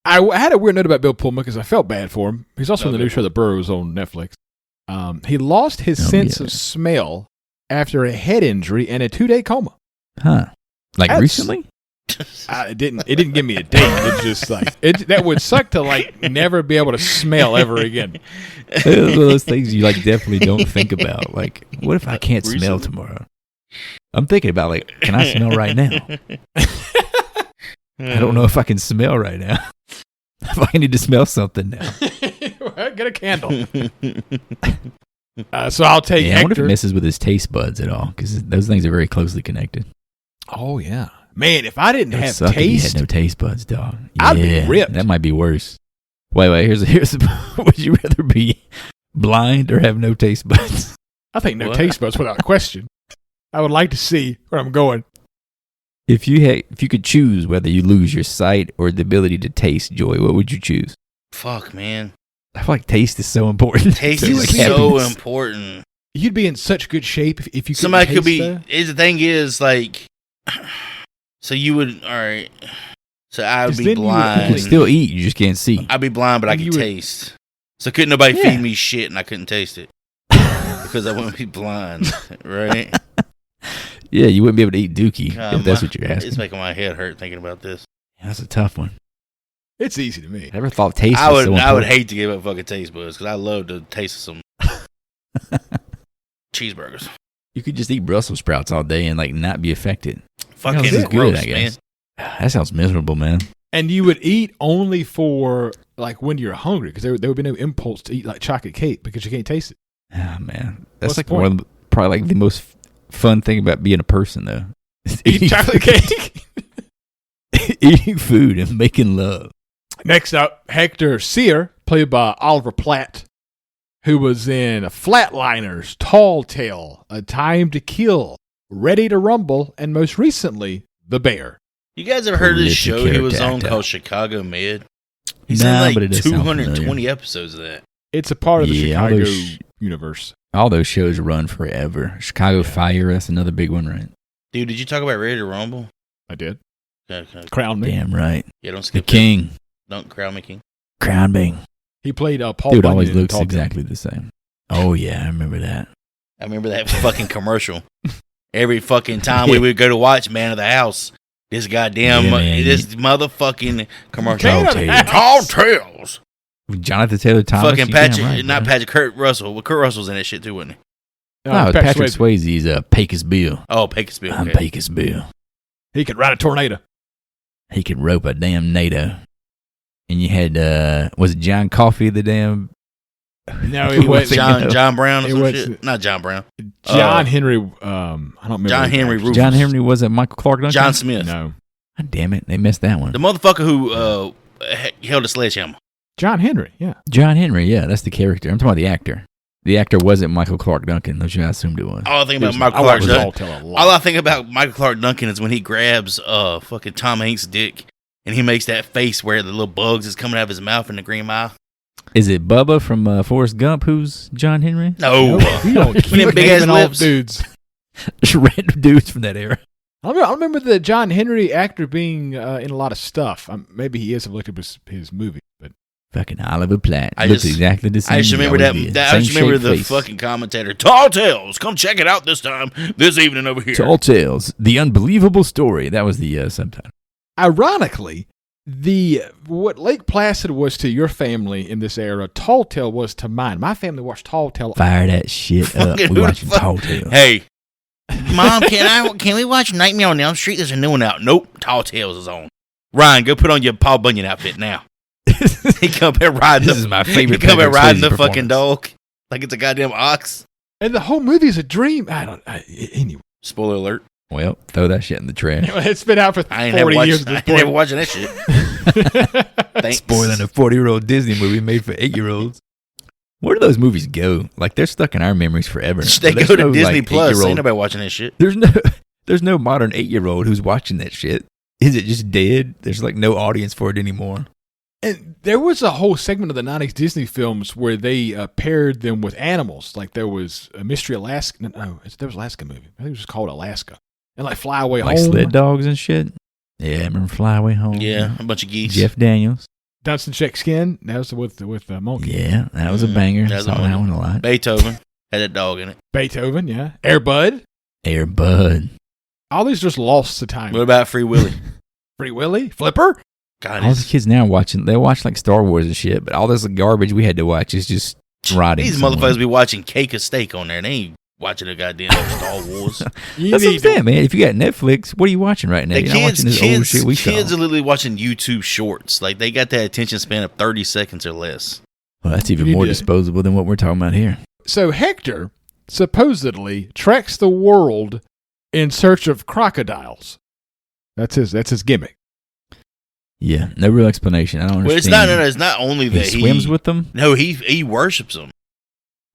I had a weird note about Bill Pullman because I felt bad for him. He's also in the new show The Burrows on Netflix. He lost his sense of smell after a head injury and a 2-day coma. Huh. Recently? It didn't give me a date. It's just like that would suck to never be able to smell ever again. It's one of those things you definitely don't think about. What if I can't smell tomorrow? I'm thinking about can I smell right now? I don't know if I can smell right now. If I need to smell something now. Get a candle. So I'll take I wonder if Hector. it messes with his taste buds at all, because those things are very closely connected. Oh, yeah. Man, if I didn't have Suck if you taste, had no taste buds, dog. I'd be ripped. That might be worse. Wait. Here's would you rather be blind or have no taste buds? I think no What? taste buds without question. I would like to see where I'm going. If you could choose whether you lose your sight or the ability to taste, Joy, what would you choose? Fuck, man. I feel like taste is so important. Taste to, is like, so happiness. important. You'd be in such good shape if you could Somebody taste could be. though. The thing is, like, so you would. All right. So I would 'Cause be then you would You blind. can still eat, you just can't see. I'd be blind, but I And could you would- taste. So couldn't nobody Yeah. feed me shit, and I couldn't taste it because I wouldn't be blind, right? Yeah, you wouldn't be able to eat dookie if that's what you're It's asking. making my head hurt thinking about this. Yeah, that's a tough one. It's easy to me. I never thought taste I was would. so I would important. hate to give up fucking taste buds because I love the taste of some cheeseburgers. You could just eat Brussels sprouts all day and like not be affected. Fucking Sounds gross, good, I man. guess. That sounds miserable, man. And you would eat only for like when you're hungry, because there would be no impulse to eat like chocolate cake because you can't taste it. Oh man, What's that's like the point? one of the, probably like the most fun thing about being a person, though. Eating chocolate cake. Eating food and making love. Next up, Hector Sear, played by Oliver Platt, who was in Flatliners, Tall Tale, A Time to Kill, Ready to Rumble, and most recently, The Bear. You guys ever heard of this Prolific show he was character on actor. called Chicago Med? He's Nah, in like but it does sound 220 episodes of that. It's a part of the Yeah, all Chicago those universe. All those shows run forever. Chicago Fire, that's another big one, right? Dude, did you talk about Ready to Rumble? I did. Okay. Crown me. Damn right. Yeah, don't The skip King, that. Don't crown me king. Crown Bing. He played Paul Dude Bunyan always in looks Tall Tale. exactly the same. Oh yeah, I remember that. I remember that fucking commercial. Every fucking time we would go to watch Man of the House, this goddamn, Yeah, man. this motherfucking commercial. Man of the House. Tall Tales. Jonathan Taylor Thomas. Fucking you damn Patrick, right, not bro. Patrick, Kurt Russell. Well, Kurt Russell's in that shit too, wasn't he? No, Patrick Swayze's Pecos Bill. Oh, Pecosville. I'm Okay. Pecos Bill. He could ride a tornado. He could rope a damn NATO. And you had, was it John Coffey, the damn... No, He it was was John Brown or It some was- shit. Not John Brown. John Henry. I don't remember. John his Henry name. Rufus. John Henry wasn't Michael Clark Duncan? John Smith. No, God damn it, they missed that one. The motherfucker who held a sledgehammer. John Henry. Yeah. John Henry, yeah, that's the character. I'm talking about the actor. The actor wasn't Michael Clark Duncan, which I assumed it was. All I think about I Michael Clark watched Tall Duncan. Tale a lot. All I think about Michael Clark Duncan is when he grabs fucking Tom Hanks' dick and he makes that face where the little bugs is coming out of his mouth in the green eye. Is it Bubba from Forrest Gump who's John Henry? No. You don't With them keep big ass naming off lips. dudes. Just random dudes from that era. I remember the John Henry actor being in a lot of stuff. Maybe he is. I've looked up his movie, but Fucking Oliver Platt. I Looks just- exactly the same. I just as he remember always did. I just Same remember shaped the face. fucking commentator. Tall Tales, come check it out this evening over here. Tall Tales, The Unbelievable Story. That was the subtitle. ironically, what Lake Placid was to your family in this era, Tall Tale was to mine. My family watched Tall Tale. Fire that shit up. Fucking We who the watching fuck- Tall Tales. Hey, Mom, can we watch Nightmare on Elm Street? There's a new one out. Nope, Tall Tales is on. Ryan, go put on your Paul Bunyan outfit now. He come here riding. This is my favorite He come here Patrick riding the Swayze fucking performance. dog like it's a goddamn ox. And the whole movie is a dream. Anyway. Spoiler alert. Well, throw that shit in the trash. It's been out for I ain't never 40 years. watched. at I this ain't never point. watching that shit. Thanks. Spoiling a 40-year-old Disney movie made for 8-year-olds. Where do those movies go? Like, they're stuck in our memories forever. They There's go to no, Disney like, Plus. 8-year-old Ain't nobody watching that shit. There's no modern 8-year-old who's watching that shit. Is it just dead? There's like no audience for it anymore. And there was a whole segment of the 90s Disney films where they paired them with animals. Like there was a Mystery Alaska. No, there was an Alaska movie. I think it was just called Alaska. And like Fly Away Like Home. sled dogs and shit. Yeah, I remember Fly Away Home. Yeah, a bunch of geese. Jeff Daniels. Dunstan Check Skin. That was with Monkey. Yeah, that was a banger. That was Saw a that movie. one a lot. Beethoven had that dog in it. Beethoven, yeah. Air Bud. Air Bud. All these just lost to time. What about Free Willy? Free Willy? Flipper? God, All the kids now they watch like Star Wars and shit, but all this garbage we had to watch is just rotting. these somewhere. motherfuckers be watching Cake of Steak on there. They ain't watching a goddamn Star Wars. You That's what I'm need saying, man. If you got Netflix, what are you watching right now? The You're not watching this old shit we kids saw. are literally watching YouTube shorts. Like they got that attention span of 30 seconds or less. Well, that's even more disposable than what we're talking about here. So Hector supposedly treks the world in search of crocodiles. That's his gimmick. Yeah, no real explanation. I don't understand. Well, it's not only that he swims with them. No, he worships them.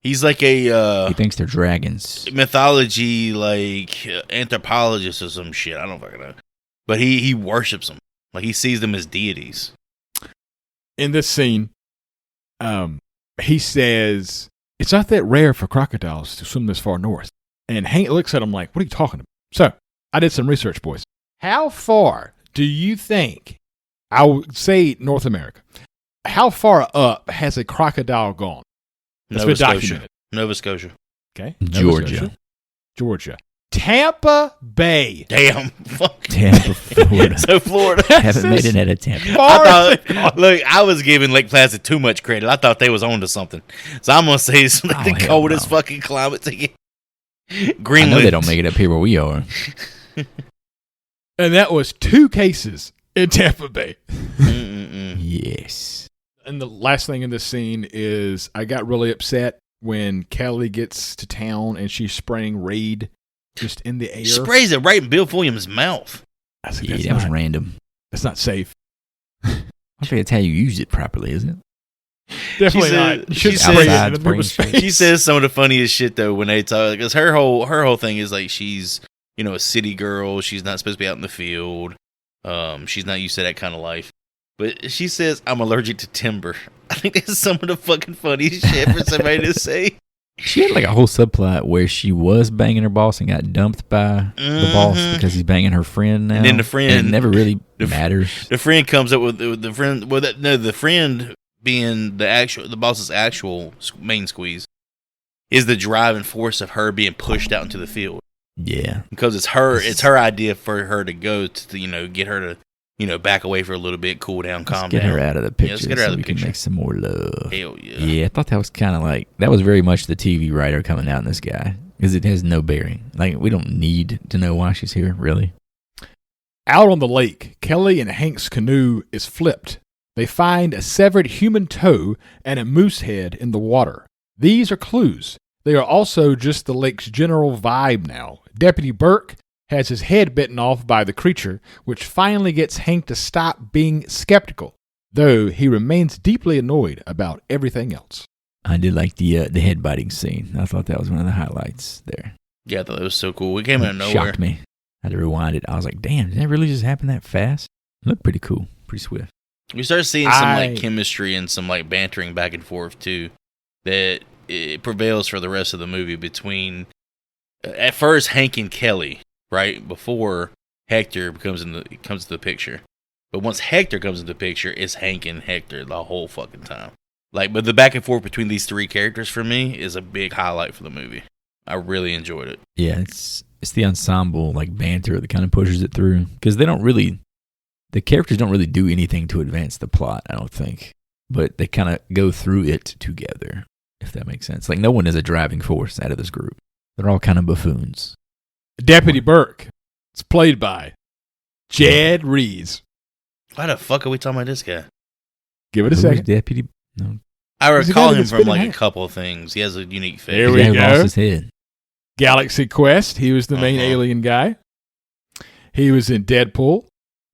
He's like a he thinks they're dragons. Mythology, like anthropologist or some shit. I don't fucking know. But he worships them. Like he sees them as deities. In this scene, he says it's not that rare for crocodiles to swim this far north. And Hank looks at him like, "What are you talking about?" So I did some research, boys. How far do you think? I would say North America. How far up has a crocodile gone? Nova Scotia. Nova Scotia. Okay. Georgia. Tampa Bay. Damn. Fuck. Tampa, Florida. So Florida. Haven't made it out of Tampa. I was giving Lake Placid too much credit. I thought they was on to something. So I'm going to say it's like the coldest fucking climate to get. Greenland. I know they don't make it up here where we are. And that was 2 cases in Tampa Bay. Yes. And the last thing in this scene is I got really upset when Kelly gets to town and she's spraying Raid just in the air. Sprays it right in Bill Williams' mouth. That was random. That's not safe. I think that's how you use it properly, isn't it? Definitely not. She says some of the funniest shit though when they talk, because her whole thing is like she's a city girl. She's not supposed to be out in the field. She's not used to that kind of life. But she says, "I'm allergic to timber." I think that's some of the fucking funniest shit for somebody to say. She had like a whole subplot where she was banging her boss and got dumped by the boss because he's banging her friend now. And then the friend, and it never really matters. The friend comes up with the friend. Well, the friend being the boss's actual main squeeze is the driving force of her being pushed out into the field. Yeah, because it's her idea for her to go to get her to back away for a little bit, cool down, calm down. Get her out of the picture. Let's get her out of the picture. Can make some more love. Hell yeah. Yeah, I thought that was kind of like, that was very much the TV writer coming out in this guy, because it has no bearing. Like, we don't need to know why she's here, really. Out on the lake, Kelly and Hank's canoe is flipped. They find a severed human toe and a moose head in the water. These are clues. They are also just the lake's general vibe now. Deputy Burke has his head bitten off by the creature, which finally gets Hank to stop being skeptical, though he remains deeply annoyed about everything else. I did like the head biting scene. I thought that was one of the highlights there. Yeah, I thought that was so cool. We came out of nowhere. Shocked me. I had to rewind it. I was like, damn, did that really just happen that fast? It looked pretty cool, pretty swift. We started seeing some chemistry and some bantering back and forth too, that it prevails for the rest of the movie between at first Hank and Kelly. Right before Hector comes into the picture, but once Hector comes into the picture, it's Hank and Hector the whole fucking time. But the back and forth between these 3 characters for me is a big highlight for the movie. I really enjoyed it. Yeah, it's the ensemble banter that kind of pushes it through, because the characters don't really do anything to advance the plot, I don't think, but they kind of go through it together, if that makes sense. Like, no one is a driving force out of this group. They're all kind of buffoons. Deputy Burke. It's played by Jed Reeves. Why the fuck are we talking about this guy? Give it a second. Deputy? No. I recall him from a couple of things. He has a unique face. Here we go. Lost his head. Galaxy Quest. He was the main alien guy. He was in Deadpool,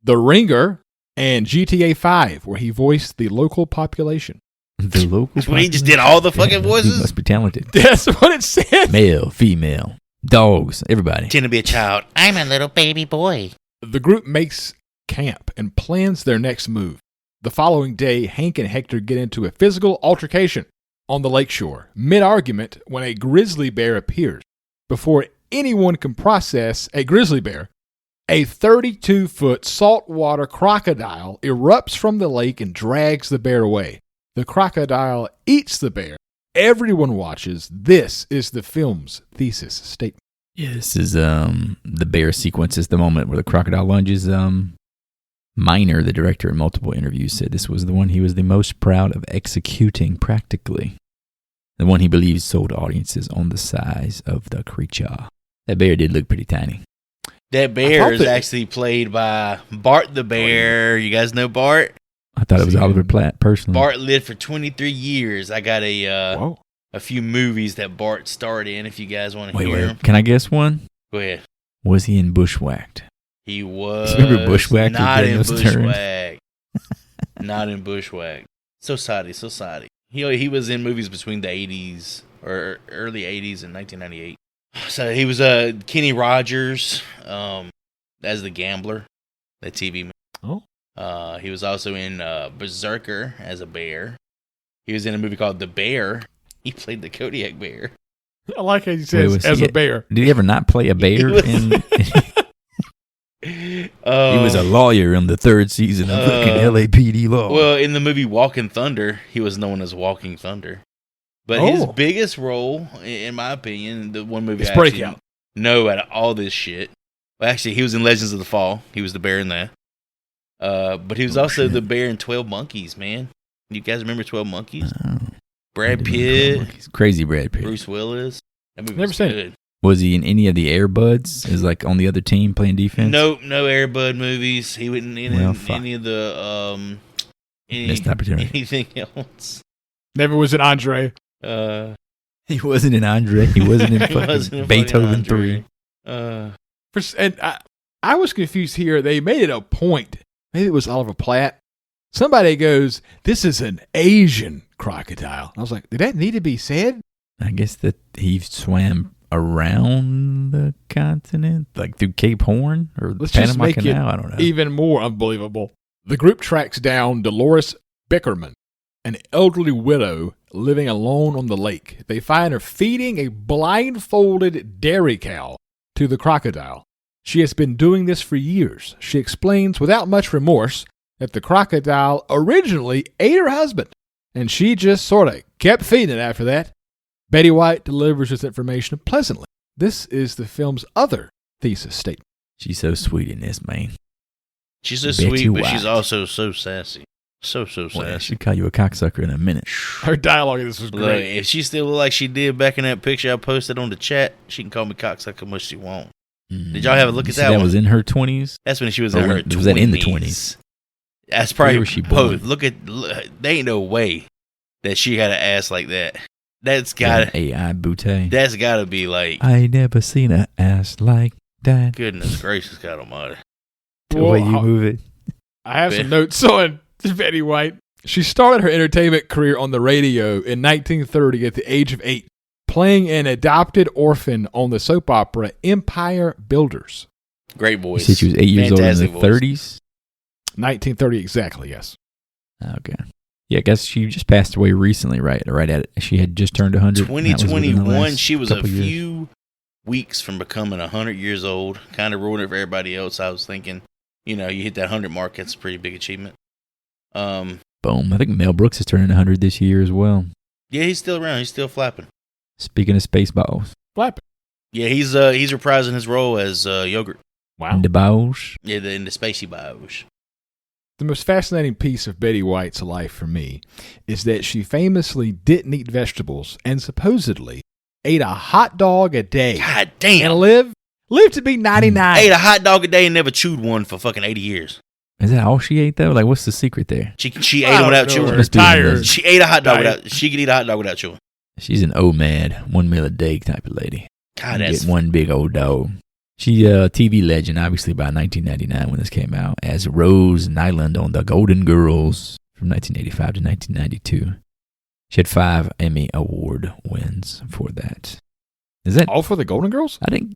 The Ringer, and GTA 5, where he voiced the local population. The local population? He just did all the fucking voices? He must be talented. That's what it said. Male, female. Dogs, everybody. Tend to be a child. I'm a little baby boy. The group makes camp and plans their next move. The following day, Hank and Hector get into a physical altercation on the lakeshore, mid-argument when a grizzly bear appears. Before anyone can process a grizzly bear, a 32-foot saltwater crocodile erupts from the lake and drags the bear away. The crocodile eats the bear. Everyone watches. This is the film's thesis statement. Yeah, this is the bear sequence is the moment where the crocodile lunges. Miner, the director, in multiple interviews said this was the one he was the most proud of executing practically. The one he believes sold audiences on the size of the creature. That bear did look pretty tiny. That bear is actually played by Bart the Bear. You guys know Bart? I thought it was Oliver Platt, personally. Bart lived for 23 years. I got a few movies that Bart starred in, if you guys want to hear them. Can I guess one? Go ahead. Was he in Bushwhacked? He was. Remember Bushwhacked? Not in Bushwhacked. Not in Bushwhacked. So sorry. He was in movies between the 80s or early 80s and 1998. So he was Kenny Rogers as the gambler, the TV man. Oh. He was also in Berserker as a bear. He was in a movie called The Bear. He played the Kodiak Bear. I like how he says as a bear. Did he ever not play a bear? He was a lawyer in the third season of LAPD Law. Well, in the movie Walking Thunder, he was known as Walking Thunder. But his biggest role, in my opinion, the one movie I actually know out of all this shit. Well, actually, he was in Legends of the Fall. He was the bear in that. But he was also the bear in 12 Monkeys, man. You guys remember 12 Monkeys? Brad Pitt. Crazy Brad Pitt. Bruce Willis. That movie Never was seen good. it. Was he in any of the Air Buds? Is like on the other team playing defense? No Air Bud movies. He wasn't in any of the missed opportunity. Anything else. Never was an Andre. He wasn't in Andre. He wasn't in fucking Beethoven 3. And I was confused here. They made it a point. Maybe it was Oliver Platt. Somebody goes, "This is an Asian crocodile." I was like, did that need to be said? I guess that he swam around the continent, like through Cape Horn or Let's Panama just make Canal. it I don't know. even more unbelievable. The group tracks down Dolores Bickerman, an elderly widow living alone on the lake. They find her feeding a blindfolded dairy cow to the crocodile. She has been doing this for years. She explains without much remorse that the crocodile originally ate her husband, and she just sort of kept feeding it after that. Betty White delivers this information pleasantly. This is the film's other thesis statement. She's so sweet in this, man. She's so sweet, but she's also so sassy. So sassy. Well, she'll call you a cocksucker in a minute. Her dialogue in this was Look, great. if she still look like she did back in that picture I posted on the chat, she can call me cocksucker much she want. Did y'all have a look at that one? That was in her 20s? That's when she was in her 20s. Was that in the 20s? That's probably where was she born? Look, there ain't no way that she had an ass like that. That's got AI bootay. That's got to be like, I ain't never seen an ass like that. Goodness gracious, God Almighty! The way you move it. I have some notes on Betty White. She started her entertainment career on the radio in 1930 at the age of 8, playing an adopted orphan on the soap opera Empire Builders. Great voice. You said she was 8 years old in the 30s? 1930 exactly, yes. Okay. Yeah, I guess she just passed away recently, right? Right at it. She had just turned 100. 2021, she was a few weeks from becoming 100 years old. Kind of ruined it for everybody else. I was thinking, you hit that 100 mark, that's a pretty big achievement. Boom. I think Mel Brooks is turning 100 this year as well. Yeah, he's still around. He's still flapping. Speaking of Spaceballs. Flapping. Yeah, he's reprising his role as Yogurt. Wow. In the balls. Yeah, in the spacey balls. The most fascinating piece of Betty White's life for me is that she famously didn't eat vegetables and supposedly ate a hot dog a day. God damn. And lived to be 99. Ate a hot dog a day and never chewed one for fucking 80 years. Is that all she ate though? Like, what's the secret there? She ate them without chewing. Tired. She ate a hot dog without. She could eat a hot dog without chewing. She's an OMAD, 1 meal a day type of lady. God, that's get one big old dog. She a TV legend, obviously, by 1999 when this came out, as Rose Nyland on The Golden Girls from 1985 to 1992. She had 5 Emmy Award wins for that. Is that all for The Golden Girls? I think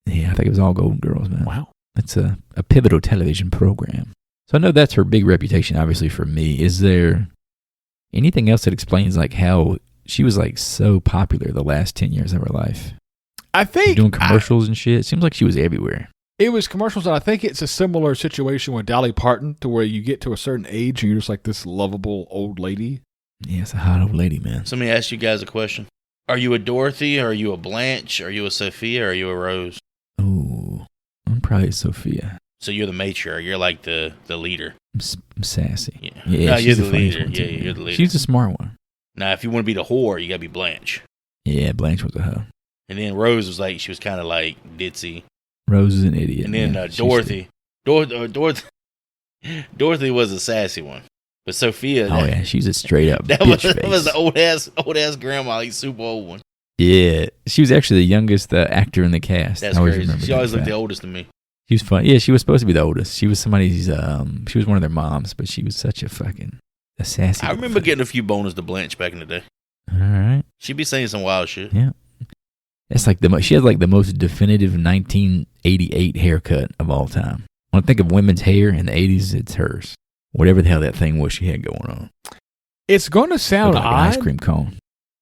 it was all Golden Girls, man. Wow. That's a pivotal television program. So I know that's her big reputation, obviously, for me. Is there anything else that explains like how she was like so popular the last 10 years of her life? I think doing commercials and shit. It seems like she was everywhere. It was commercials, and I think it's a similar situation with Dolly Parton, to where you get to a certain age and you're just like this lovable old lady. Yeah, it's a hot old lady, man. So let me ask you guys a question. Are you a Dorothy? Are you a Blanche? Are you a Sophia? Or are you a Rose? Ooh, I'm probably a Sophia. So you're the matriarch. You're like the leader. I'm sassy. Yeah, no, you're the leader. Yeah, you're the leader. She's the smart one. Now, if you want to be the whore, you got to be Blanche. Yeah, Blanche was a hoe. And then Rose was like, she was kind of like ditzy. Rose is an idiot. And then Dorothy. Dorothy was a sassy one. But Sophia, Oh yeah, she's a straight up that bitch face. that was the old ass grandma, like super old one. Yeah, she was actually the youngest actor in the cast. That's I always crazy. remember She always that looked the fact. oldest to me. She was fun. Yeah, she was supposed to be the oldest. She was somebody's. She was one of their moms, but she was such a fucking sassy. I remember getting a few bonus to Blanche back in the day. All right. She'd be saying some wild shit. Yeah. That's like she has like the most definitive 1988 haircut of all time. When I think of women's hair in the 80s, it's hers. Whatever the hell that thing was she had going on. It's going to sound Looked like an odd. ice cream cone.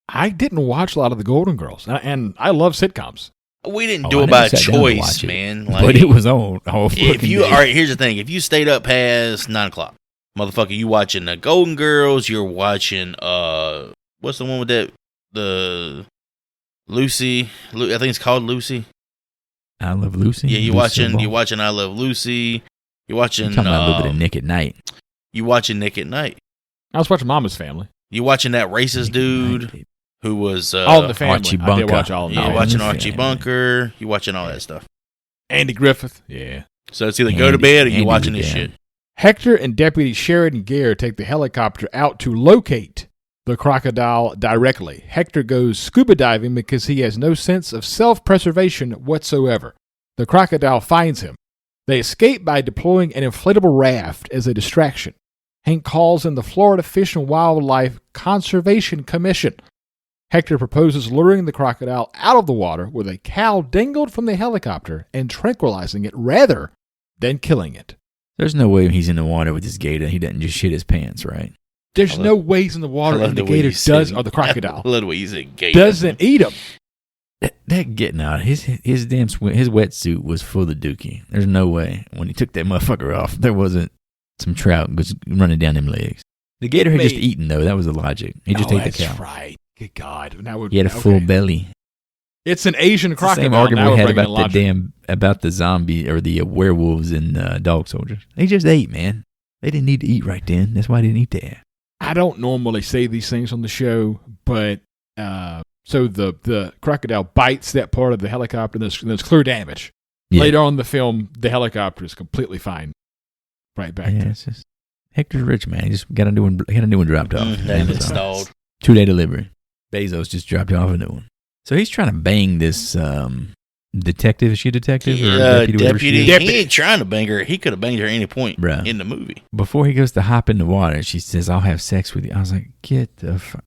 I didn't watch a lot of the Golden Girls, and I love sitcoms. We didn't Oh, do I it never by sat down to choice, watch it. man. But it was on all if fucking you day. all right, here's the thing: if you stayed up past 9 o'clock, motherfucker, you watching the Golden Girls. You're watching what's the one with that the Lucy? I think it's called Lucy. I Love Lucy. Yeah, you Lucy watching Ball. I Love Lucy. You're watching. You're talking about a little bit of Nick at Night. You watching Nick at Night. I was watching Mama's Family. You watching that racist Nick at dude Night, baby. who was All in the Family. Archie I did Bunker. watch all of you them. All watching in the Archie Family. Bunker. You watching all that stuff. Andy Griffith. Yeah. So it's either go to bed or you Andy watching was this down. shit. Hector and Deputy Sheridan Gare take the helicopter out to locate the crocodile directly. Hector goes scuba diving because he has no sense of self-preservation whatsoever. The crocodile finds him. They escape by deploying an inflatable raft as a distraction. Hank calls in the Florida Fish and Wildlife Conservation Commission. Hector proposes luring the crocodile out of the water with a cow dangled from the helicopter and tranquilizing it rather than killing it. There's no way he's in the water with this gator. He doesn't just shit his pants, right? There's I love- no ways in the I water love and the way gator you said- does, or the crocodile I love the way you said gator. doesn't eat him. That getting out, his damn his wetsuit was full of dookie. There's no way when he took that motherfucker off, there wasn't some trout just running down them legs. The gator had just Mate. eaten though. That was the logic. He just ate the cow. That's right. Good God. Now He had a full belly. It's an Asian It's the crocodile. same argument Now we we're had bringing about in logic. about the zombie or the werewolves in Dog Soldiers. They just ate, man. They didn't need to eat right then. That's why they didn't eat that. I don't normally say these things on the show, but so the crocodile bites that part of the helicopter, and there's clear damage. Yeah. Later on in the film, the helicopter is completely fine. Right back Yeah, there. it's just Hector's rich, man. He just got a new one dropped off. That's Amazon. installed. 2-day delivery. Bezos just dropped off a new one. So he's trying to bang this detective. Is she a detective or deputy? Whatever she Deputy. is? He ain't trying to bang her. He could have banged her at any point Bruh. in the movie. Before he goes to hop in the water, she says, "I'll have sex with you." I was like, "Get the fuck."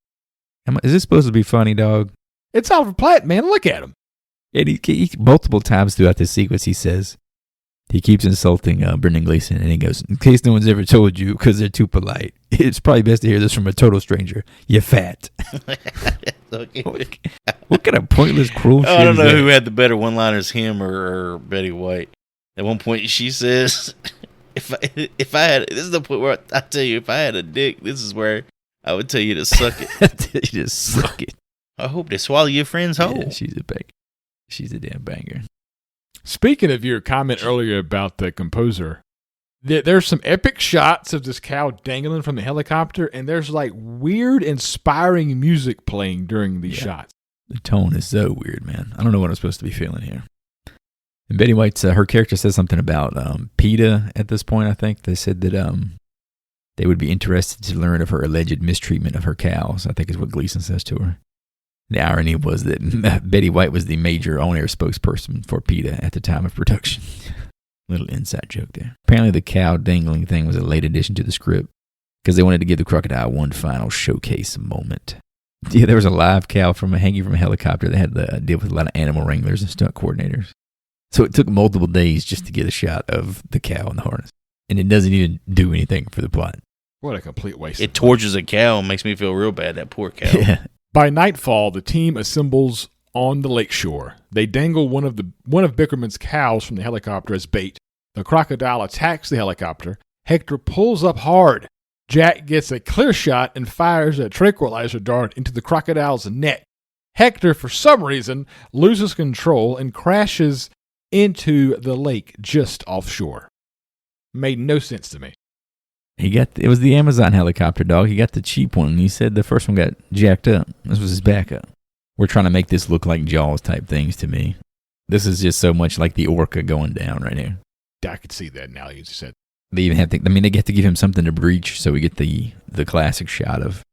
Is this supposed to be funny, dog? It's Oliver Platt, man. Look at him. And he multiple times throughout this sequence, he says, he keeps insulting Brendan Gleeson, and he goes, "In case no one's ever told you, because they're too polite, it's probably best to hear this from a total stranger. You're fat." What kind of pointless, cruel shit I don't is know that? who had the better one-liners, him or Betty White. At one point, she says, "If I had," this is the point where I tell you, if I had a dick, this is where I would tell you to suck it. You just suck it. I hope they swallow your friend's hole. Yeah, she's a banger. She's a damn banger. Speaking of your comment earlier about the composer, there's some epic shots of this cow dangling from the helicopter, and there's like weird, inspiring music playing during these Yeah. shots. The tone is so weird, man. I don't know what I'm supposed to be feeling here. And Betty White's, her character says something about PETA at this point, I think. They said that they would be interested to learn of her alleged mistreatment of her cows, I think is what Gleeson says to her. The irony was that Betty White was the major on-air spokesperson for PETA at the time of production. Little inside joke there. Apparently the cow dangling thing was a late addition to the script because they wanted to give the crocodile one final showcase moment. Yeah, there was a live cow hanging from a helicopter that had to deal with a lot of animal wranglers and stunt coordinators. So it took multiple days just to get a shot of the cow in the harness. And it doesn't even do anything for the plot. What a complete waste. It tortures a cow and makes me feel real bad. That poor cow. Yeah. By nightfall, the team assembles on the lakeshore. They dangle one of Bickerman's cows from the helicopter as bait. The crocodile attacks the helicopter. Hector pulls up hard. Jack gets a clear shot and fires a tranquilizer dart into the crocodile's neck. Hector, for some reason, loses control and crashes into the lake just offshore. Made no sense to me. It was the Amazon helicopter, dog. He got the cheap one. He said the first one got jacked up. This was his backup. We're trying to make this look like Jaws type things to me. This is just so much like the orca going down right here. I could see that now, you said. They even have to. I mean, they get to give him something to breach, so we get the classic shot of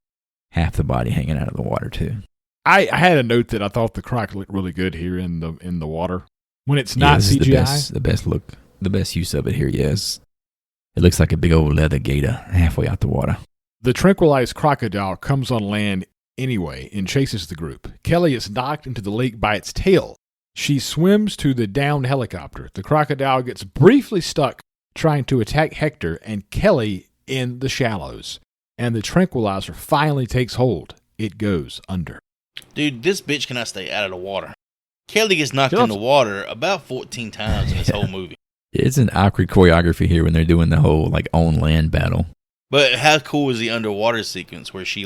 half the body hanging out of the water too. I had a note that I thought the croc looked really good here in the water when it's not CGI. The best look, the best use of it here. Yes, it looks like a big old leather gator halfway out the water. The tranquilized crocodile comes on land anyway and chases the group. Kelly is knocked into the lake by its tail. She swims to the downed helicopter. The crocodile gets briefly stuck trying to attack Hector and Kelly in the shallows. And the tranquilizer finally takes hold. It goes under. Dude, this bitch cannot stay out of the water. Kelly gets knocked in the water about 14 times in this whole movie. It's an awkward choreography here when they're doing the whole like on land battle. But how cool is the underwater sequence where she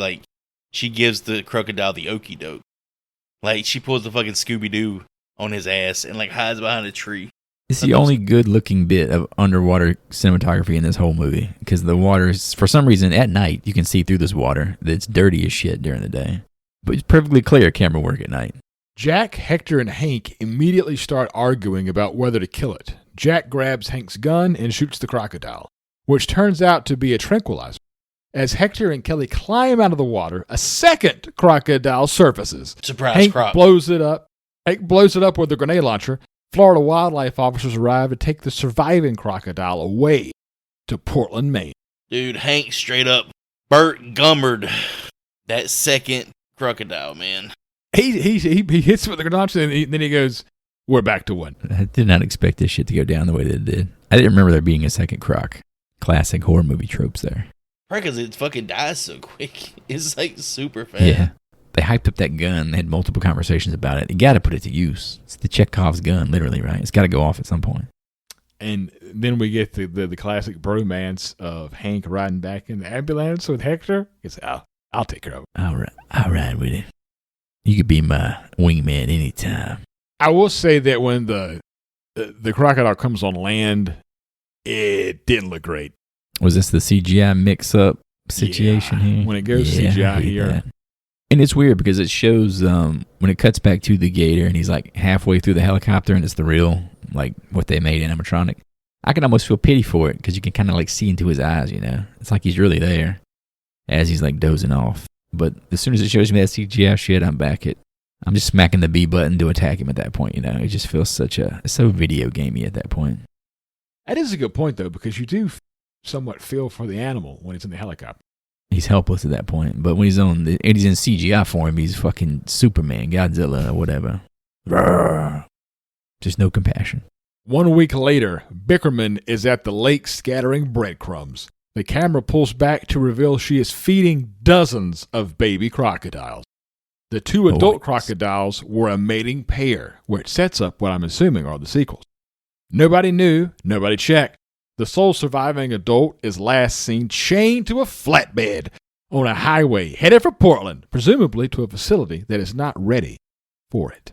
gives the crocodile the okie doke? Like she pulls the fucking Scooby-Doo on his ass and like hides behind a tree. It's the only good looking bit of underwater cinematography in this whole movie because the water is, for some reason, at night you can see through this water. It's dirty as shit during the day, but it's perfectly clear camera work at night. Jack, Hector, and Hank immediately start arguing about whether to kill it. Jack grabs Hank's gun and shoots the crocodile, which turns out to be a tranquilizer. As Hector and Kelly climb out of the water, a second crocodile surfaces. Surprise, Hank Croc. blows it up. Hank blows it up with a grenade launcher. Florida wildlife officers arrive to take the surviving crocodile away to Portland, Maine. Dude, Hank straight up Burt Gummered that second crocodile, man. He hits with the grenade launcher and then he goes, "We're back to one." I did not expect this shit to go down the way that it did. I didn't remember there being a second croc. Classic horror movie tropes there. Probably because it fucking dies so quick. It's like super fast. Yeah. They hyped up that gun. They had multiple conversations about it. You got to put it to use. It's the Chekhov's gun, literally, right? It's got to go off at some point. And then we get the classic bromance of Hank riding back in the ambulance with Hector. It's, I'll take care of it. I'll ride with it. You could be my wingman anytime. I will say that when the crocodile comes on land, it didn't look great. Was this the CGI mix-up situation here? When it goes CGI here. That. And it's weird because it shows when it cuts back to the gator and he's like halfway through the helicopter and it's the real, like what they made animatronic. I can almost feel pity for it because you can kind of like see into his eyes, you know? It's like he's really there as he's like dozing off. But as soon as it shows me that CGI shit, I'm just smacking the B button to attack him at that point, you know? It just feels it's so video gamey at that point. That is a good point, though, because you do somewhat feel for the animal when it's in the helicopter. He's helpless at that point, but when he's in CGI form, he's fucking Superman, Godzilla, or whatever. Just no compassion. 1 week later, Bickerman is at the lake scattering breadcrumbs. The camera pulls back to reveal she is feeding dozens of baby crocodiles. The two adult crocodiles were a mating pair, which sets up what I'm assuming are the sequels. Nobody knew, nobody checked. The sole surviving adult is last seen chained to a flatbed on a highway headed for Portland, presumably to a facility that is not ready for it.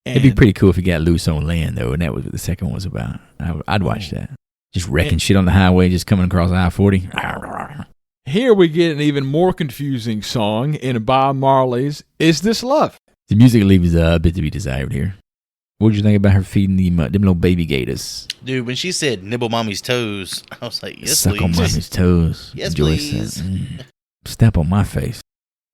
It'd be pretty cool if he got loose on land, though, and that was what the second one was about. I'd watch that. Just wrecking shit on the highway, just coming across I-40. Here we get an even more confusing song in Bob Marley's Is This Love? The music leaves a bit to be desired here. What did you think about her feeding them little baby gators? Dude, when she said nibble mommy's toes, I was like, yes, Suck please. On mommy's toes. Yes, Enjoy please. Step on my face.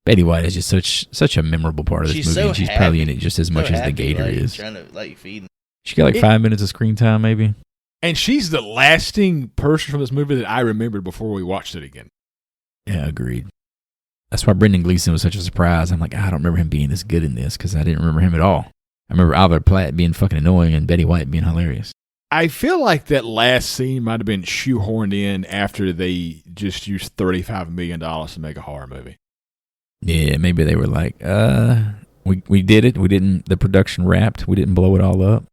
Betty White is just such a memorable part of this movie. So and she's happy. probably in it just as much as the gator like, is. Trying to feed. She got 5 minutes of screen time, maybe. And she's the lasting person from this movie that I remembered before we watched it again. Yeah, agreed. That's why Brendan Gleeson was such a surprise. I'm like, I don't remember him being this good in this because I didn't remember him at all. I remember Oliver Platt being fucking annoying and Betty White being hilarious. I feel like that last scene might have been shoehorned in after they just used $35 million to make a horror movie. Yeah, maybe they were like, we did it. The production wrapped. We didn't blow it all up.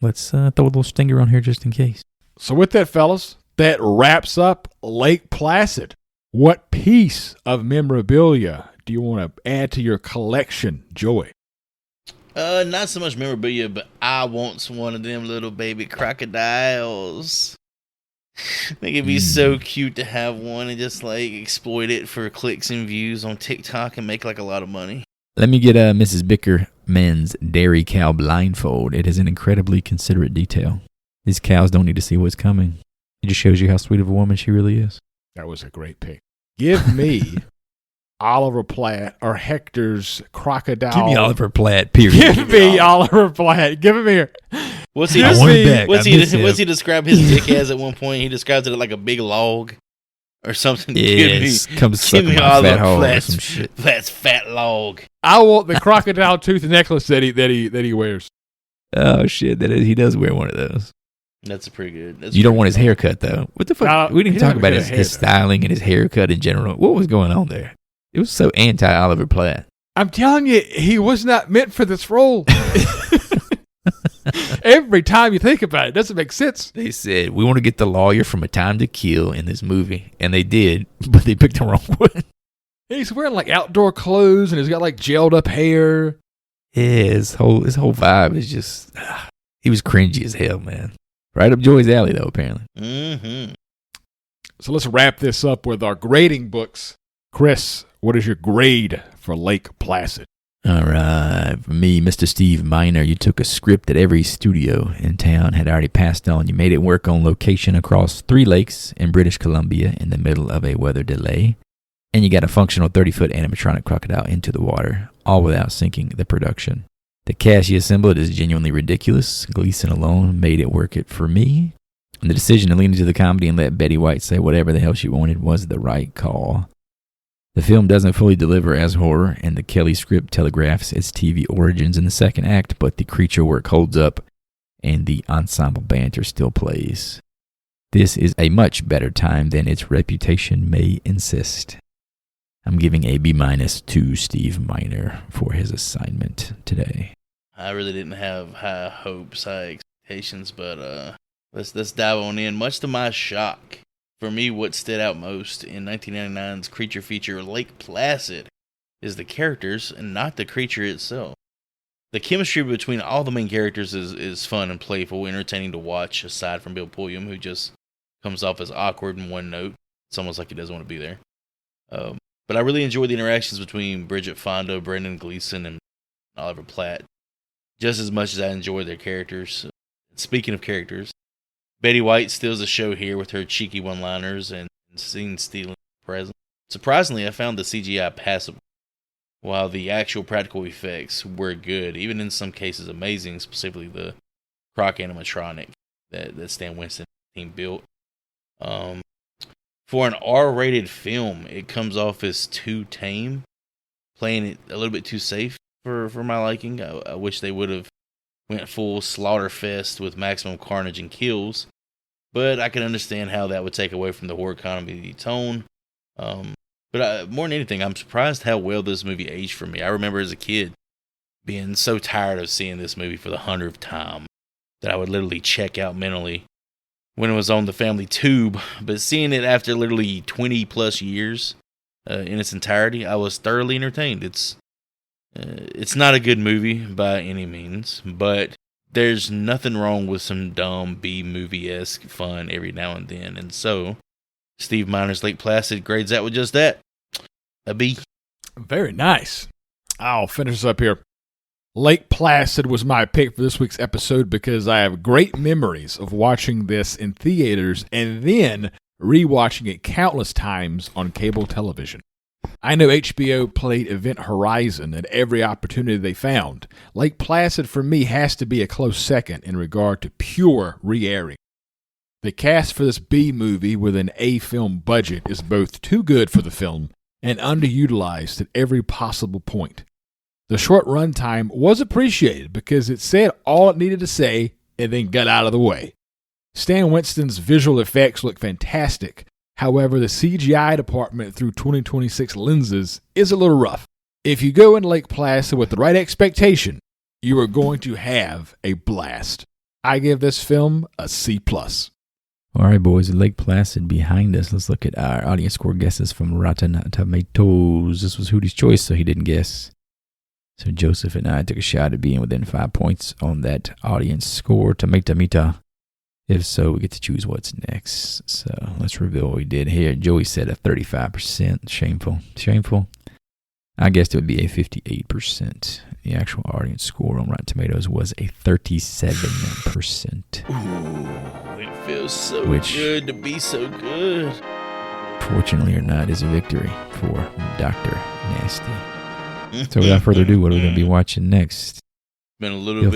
Let's throw a little stinger on here just in case. So with that, fellas, that wraps up Lake Placid. What piece of memorabilia do you want to add to your collection, Joey? Not so much memorabilia, but I want one of them little baby crocodiles. I think it'd be so cute to have one and just like exploit it for clicks and views on TikTok and make like a lot of money. Let me get Mrs. Bickerman's dairy cow blindfold. It is an incredibly considerate detail. These cows don't need to see what's coming. It just shows you how sweet of a woman she really is. That was a great pick. Give me Oliver Platt or Hector's crocodile. Give me Oliver Platt, period. Give me Oliver Platt. Give him here. What's he describe his dick as at one point? He describes it like a big log or something. Yes, come suck my fat hole or some shit. Platt's fat log. I want the crocodile tooth necklace that he wears. Oh shit, he does wear one of those. That's pretty good. You don't want his haircut though. What the fuck? We didn't talk about his styling and his haircut in general. What was going on there? It was so anti Oliver Platt. I'm telling you, he was not meant for this role. Every time you think about it, it doesn't make sense. They said, we want to get the lawyer from A Time to Kill in this movie. And they did, but they picked the wrong one. He's wearing like outdoor clothes and he's got like gelled up hair. Yeah, his whole vibe is just, he was cringy as hell, man. Right up Joey's alley, though, apparently. Mm-hmm. So let's wrap this up with our grading books. Chris, what is your grade for Lake Placid? All right. For me, Mr. Steve Miner, you took a script that every studio in town had already passed on. You made it work on location across 3 lakes in British Columbia in the middle of a weather delay. And you got a functional 30-foot animatronic crocodile into the water, all without sinking the production. The cast you assembled is genuinely ridiculous. Gleeson alone made it work for me. And the decision to lean into the comedy and let Betty White say whatever the hell she wanted was the right call. The film doesn't fully deliver as horror, and the Kelly script telegraphs its TV origins in the second act, but the creature work holds up, and the ensemble banter still plays. This is a much better time than its reputation may insist. I'm giving a B- to Steve Miner for his assignment today. I really didn't have high hopes, high expectations, but let's dive on in. Much to my shock, for me, what stood out most in 1999's creature feature Lake Placid is the characters and not the creature itself. The chemistry between all the main characters is fun and playful, entertaining to watch, aside from Bill Pullman, who just comes off as awkward and one note. It's almost like he doesn't want to be there. But I really enjoyed the interactions between Bridget, Fonda, Brendan Gleeson, and Oliver Platt just as much as I enjoyed their characters. Speaking of characters, Betty White steals the show here with her cheeky one-liners and scene-stealing presence. Surprisingly, I found the CGI passable, while the actual practical effects were good, even in some cases amazing, specifically the Croc animatronic that Stan Winston team built. For an R-rated film, it comes off as too tame, playing it a little bit too safe for my liking. I wish they would have went full slaughterfest with maximum carnage and kills, but I can understand how that would take away from the horror comedy tone. But more than anything, I'm surprised how well this movie aged for me. I remember as a kid being so tired of seeing this movie for the 100th time that I would literally check out mentally when it was on the family tube. But seeing it after literally 20 plus years in its entirety, I was thoroughly entertained. It's not a good movie by any means, but there's nothing wrong with some dumb B-movie-esque fun every now and then. And so, Steve Miner's Lake Placid grades out with just that. A B. Very nice. I'll finish this up here. Lake Placid was my pick for this week's episode because I have great memories of watching this in theaters and then rewatching it countless times on cable television. I know HBO played Event Horizon at every opportunity they found. Lake Placid for me has to be a close second in regard to pure re-airing. The cast for this B movie with an A film budget is both too good for the film and underutilized at every possible point. The short runtime was appreciated because it said all it needed to say and then got out of the way. Stan Winston's visual effects look fantastic. However, the CGI department through 2026 lenses is a little rough. If you go in Lake Placid with the right expectation, you are going to have a blast. I give this film a C+. All right, boys, Lake Placid behind us. Let's look at our audience score guesses from Rotten Tomatoes. This was Hootie's choice, so he didn't guess. So Joseph and I took a shot at being within 5 points on that audience score. Tomato. If so, we get to choose what's next. So let's reveal what we did here. Joey said a 35%. Shameful. I guessed it would be a 58%. The actual audience score on Rotten Tomatoes was a 37%. Ooh, it feels so good to be so good. Fortunately or not, is a victory for Dr. Nasty. So without further ado, what are we going to be watching next? Been a little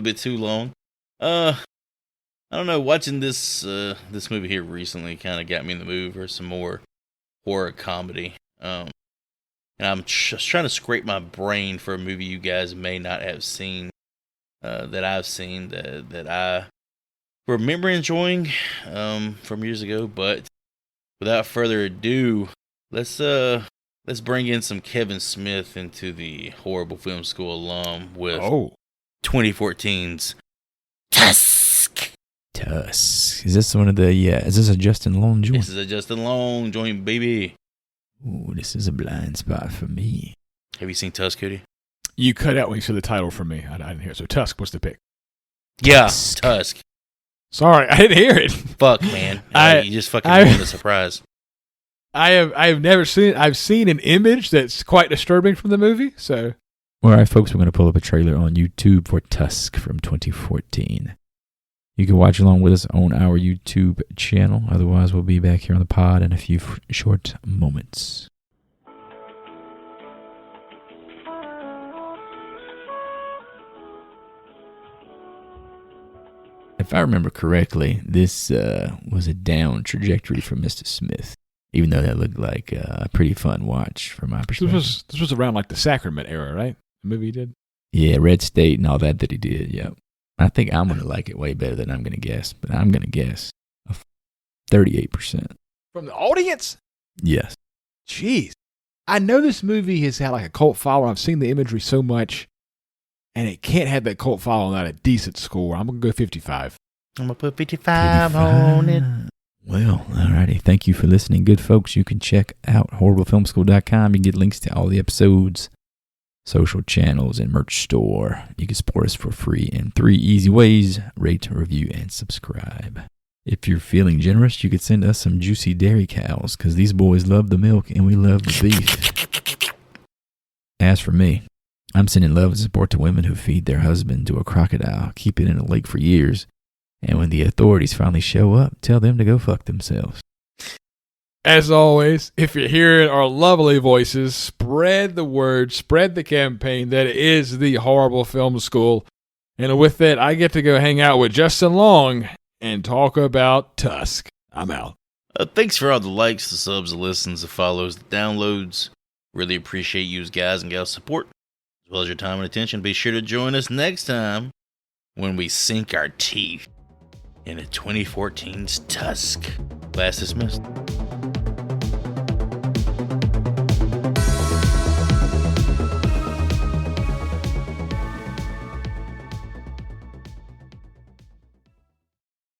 bit too long. I don't know. Watching this movie here recently kind of got me in the mood for some more horror comedy. And I'm just trying to scrape my brain for a movie you guys may not have seen, that I've seen that I remember enjoying from years ago. But without further ado, let's bring in some Kevin Smith into the Horrible Film School alum with 2014's Tusk. Tusk. Is this one of the? Yeah. Is this a Justin Long joint? This is a Justin Long joint, baby. Ooh, this is a blind spot for me. Have you seen Tusk, Cody? You cut out when you said the title for me. I didn't hear it. So Tusk, what's the pick? Yeah, Tusk. Sorry, I didn't hear it. Fuck, man. You just fucking ruined the surprise. I have never seen it. I've seen an image that's quite disturbing from the movie. So, all right, folks, we're going to pull up a trailer on YouTube for Tusk from 2014. You can watch along with us on our YouTube channel. Otherwise, we'll be back here on the pod in a few short moments. If I remember correctly, this was a down trajectory for Mr. Smith, even though that looked like a pretty fun watch from my perspective. This was around like the Sacrament era, right? The movie he did? Yeah, Red State and all that he did, yep. I think I'm going to like it way better than I'm going to guess, but I'm going to guess 38%. From the audience? Yes. Jeez. I know this movie has had like a cult following. I've seen the imagery so much, and it can't have that cult following without a decent score. I'm going to go 55. I'm going to put 55 on it. Well, alrighty. Thank you for listening, good folks. You can check out horriblefilmschool.com. You can get links to all the episodes, social channels, and merch store. You can support us for free in 3 easy ways: rate, review, and subscribe. If you're feeling generous, you could send us some juicy dairy cows, because these boys love the milk and we love the beef. As for me, I'm sending love and support to women who feed their husband to a crocodile, keep it in a lake for years, and when the authorities finally show up, tell them to go fuck themselves. As always, if you're hearing our lovely voices, spread the word, spread the campaign that it is the Horrible Film School. And with that, I get to go hang out with Justin Long and talk about Tusk. I'm out. Thanks for all the likes, the subs, the listens, the follows, the downloads. Really appreciate you guys and gals' support, as well as your time and attention. Be sure to join us next time when we sink our teeth into 2014's Tusk. Class dismissed.